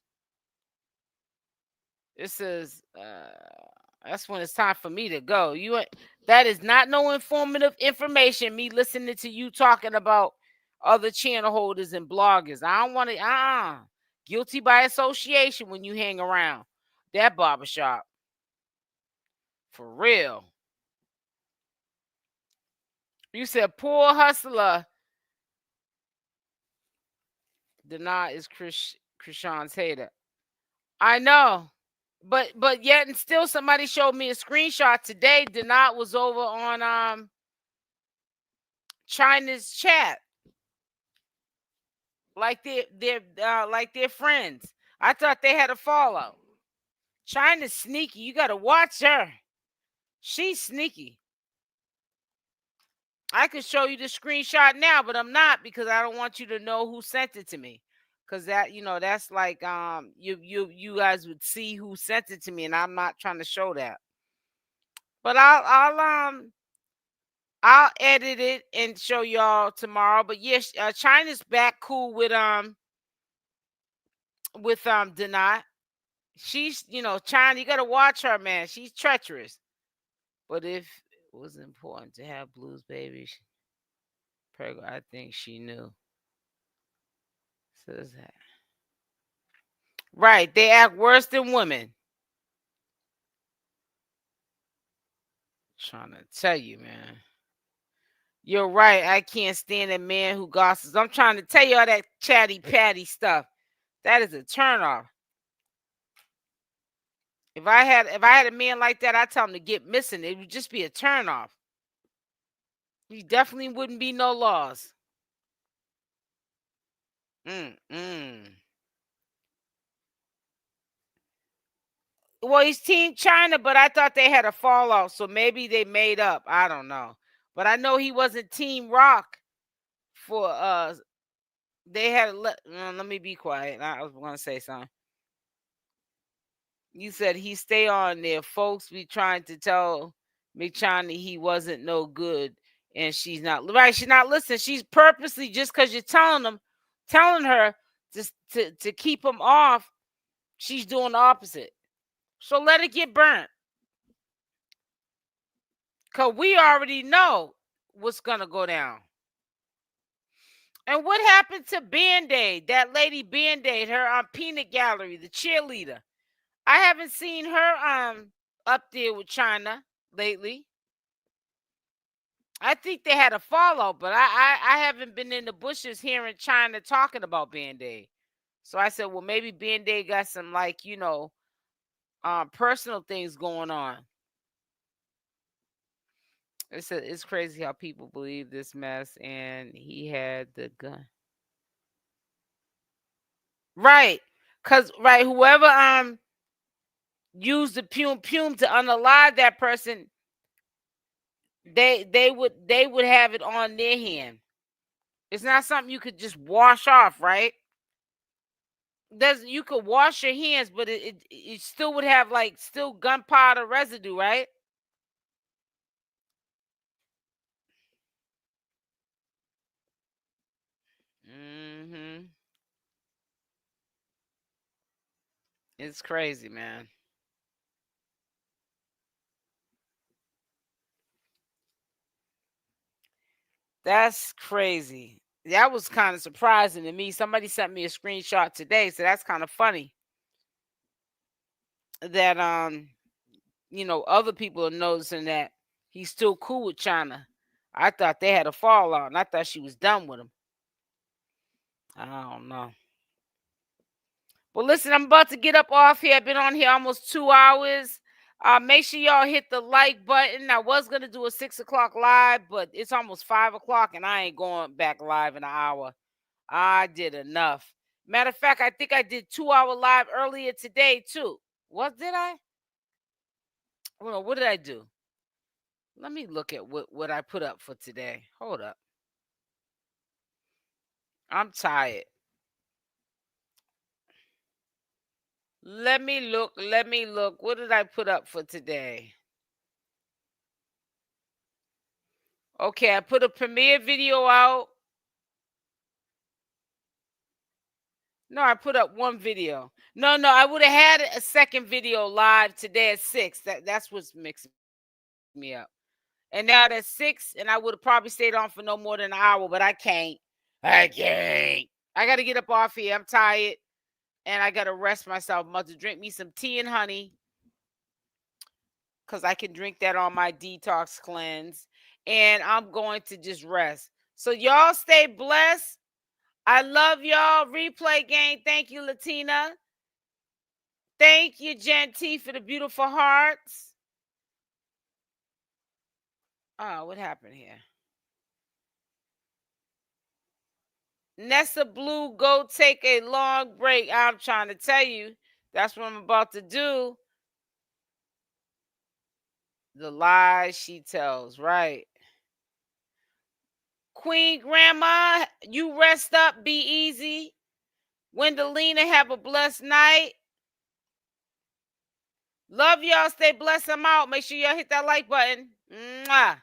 This is that's when it's time for me to go. That is not no informative information. Me listening to you talking about other channel holders and bloggers. I don't want to. Guilty by association when you hang around that barbershop. For real. You said poor hustler. 𝗪𝗪𝗧𝗖𝗪 is Chrisean's hater. I know. But yet and still somebody showed me a screenshot today. 𝗪𝗪𝗧𝗖𝗪 was over on China's chat. Like they're friends. I thought they had a fallout. China's sneaky. You gotta watch her. She's sneaky. I could show you the screenshot now, but I'm not because I don't want you to know who sent it to me. Cause that, you know, that's like you guys would see who sent it to me, and I'm not trying to show that. But I'll edit it and show y'all tomorrow. But yes, China's back cool with 𝗪𝗪𝗧𝗖𝗪. She's, you know, China, you gotta watch her, man. She's treacherous. But if it was important to have blues babies, I think she knew. Says that. Right, they act worse than women. Trying to tell you, man. You're right. I can't stand a man who gossips. I'm trying to tell you all that chatty patty stuff. That is a turnoff. If I had a man like that, I'd tell him to get missing. It would just be a turnoff. He definitely wouldn't be no laws. Well, he's Team China, but I thought they had a fallout, so maybe they made up. I don't know. But I know he wasn't Team Rock for they had let me be quiet. I was gonna say something. You said he stay on there. Folks be trying to tell McChina he wasn't no good, and she's not right. She's not listening. She's purposely, just because you're telling her just to keep him off, she's doing the opposite. So let it get burnt. Because we already know what's going to go down. And what happened to Band-Aid? That lady Band-Aid, her peanut gallery, the cheerleader. I haven't seen her up there with China lately. I think they had a fallout, but I haven't been in the bushes hearing China talking about Band-Aid. So I said, well, maybe Band-Aid got some, like, you know, personal things going on. It's crazy how people believe this mess, and he had the gun. Right. Cause whoever used the 𝗪𝗪𝗪 to unalive that person, they would have it on their hand. It's not something you could just wash off, right? You could wash your hands, but it still would have like still gunpowder residue, right? Mm-hmm. It's crazy, man. That's crazy. That was kind of surprising to me. Somebody sent me a screenshot today, so that's kind of funny. That other people are noticing that he's still cool with China. I thought they had a fallout, and I thought she was done with him. I don't know. Well, listen, I'm about to get up off here. I've been on here almost 2 hours. Make sure y'all hit the like button. I was going to do a 6 o'clock live, but it's almost 5 o'clock, and I ain't going back live in an hour. I did enough. Matter of fact, I think I did 2-hour live earlier today, too. What did I? Well, what did I do? Let me look at what I put up for today. Hold up. I'm tired. Let me look. What did I put up for today? Okay, I put a premiere video out. No, I put up one video. No, I would have had a second video live today at 6. That's what's mixing me up. And now at 6, and I would have probably stayed on for no more than an hour, but I can't. I got to get up off here. I'm tired, and I got to rest myself. I'm about to drink me some tea and honey, because I can drink that on my detox cleanse, and I'm going to just rest. So y'all stay blessed. I love y'all. Replay gang. Thank you, Latina. Thank you, Jen T, for the beautiful hearts. Oh, what happened here? Nessa Blue, go take a long break. I'm trying to tell you. That's what I'm about to do. The lies she tells, right? Queen Grandma, you rest up. Be easy. Wendelina, have a blessed night. Love y'all. Stay blessed. I'm out. Make sure y'all hit that like button. Mwah.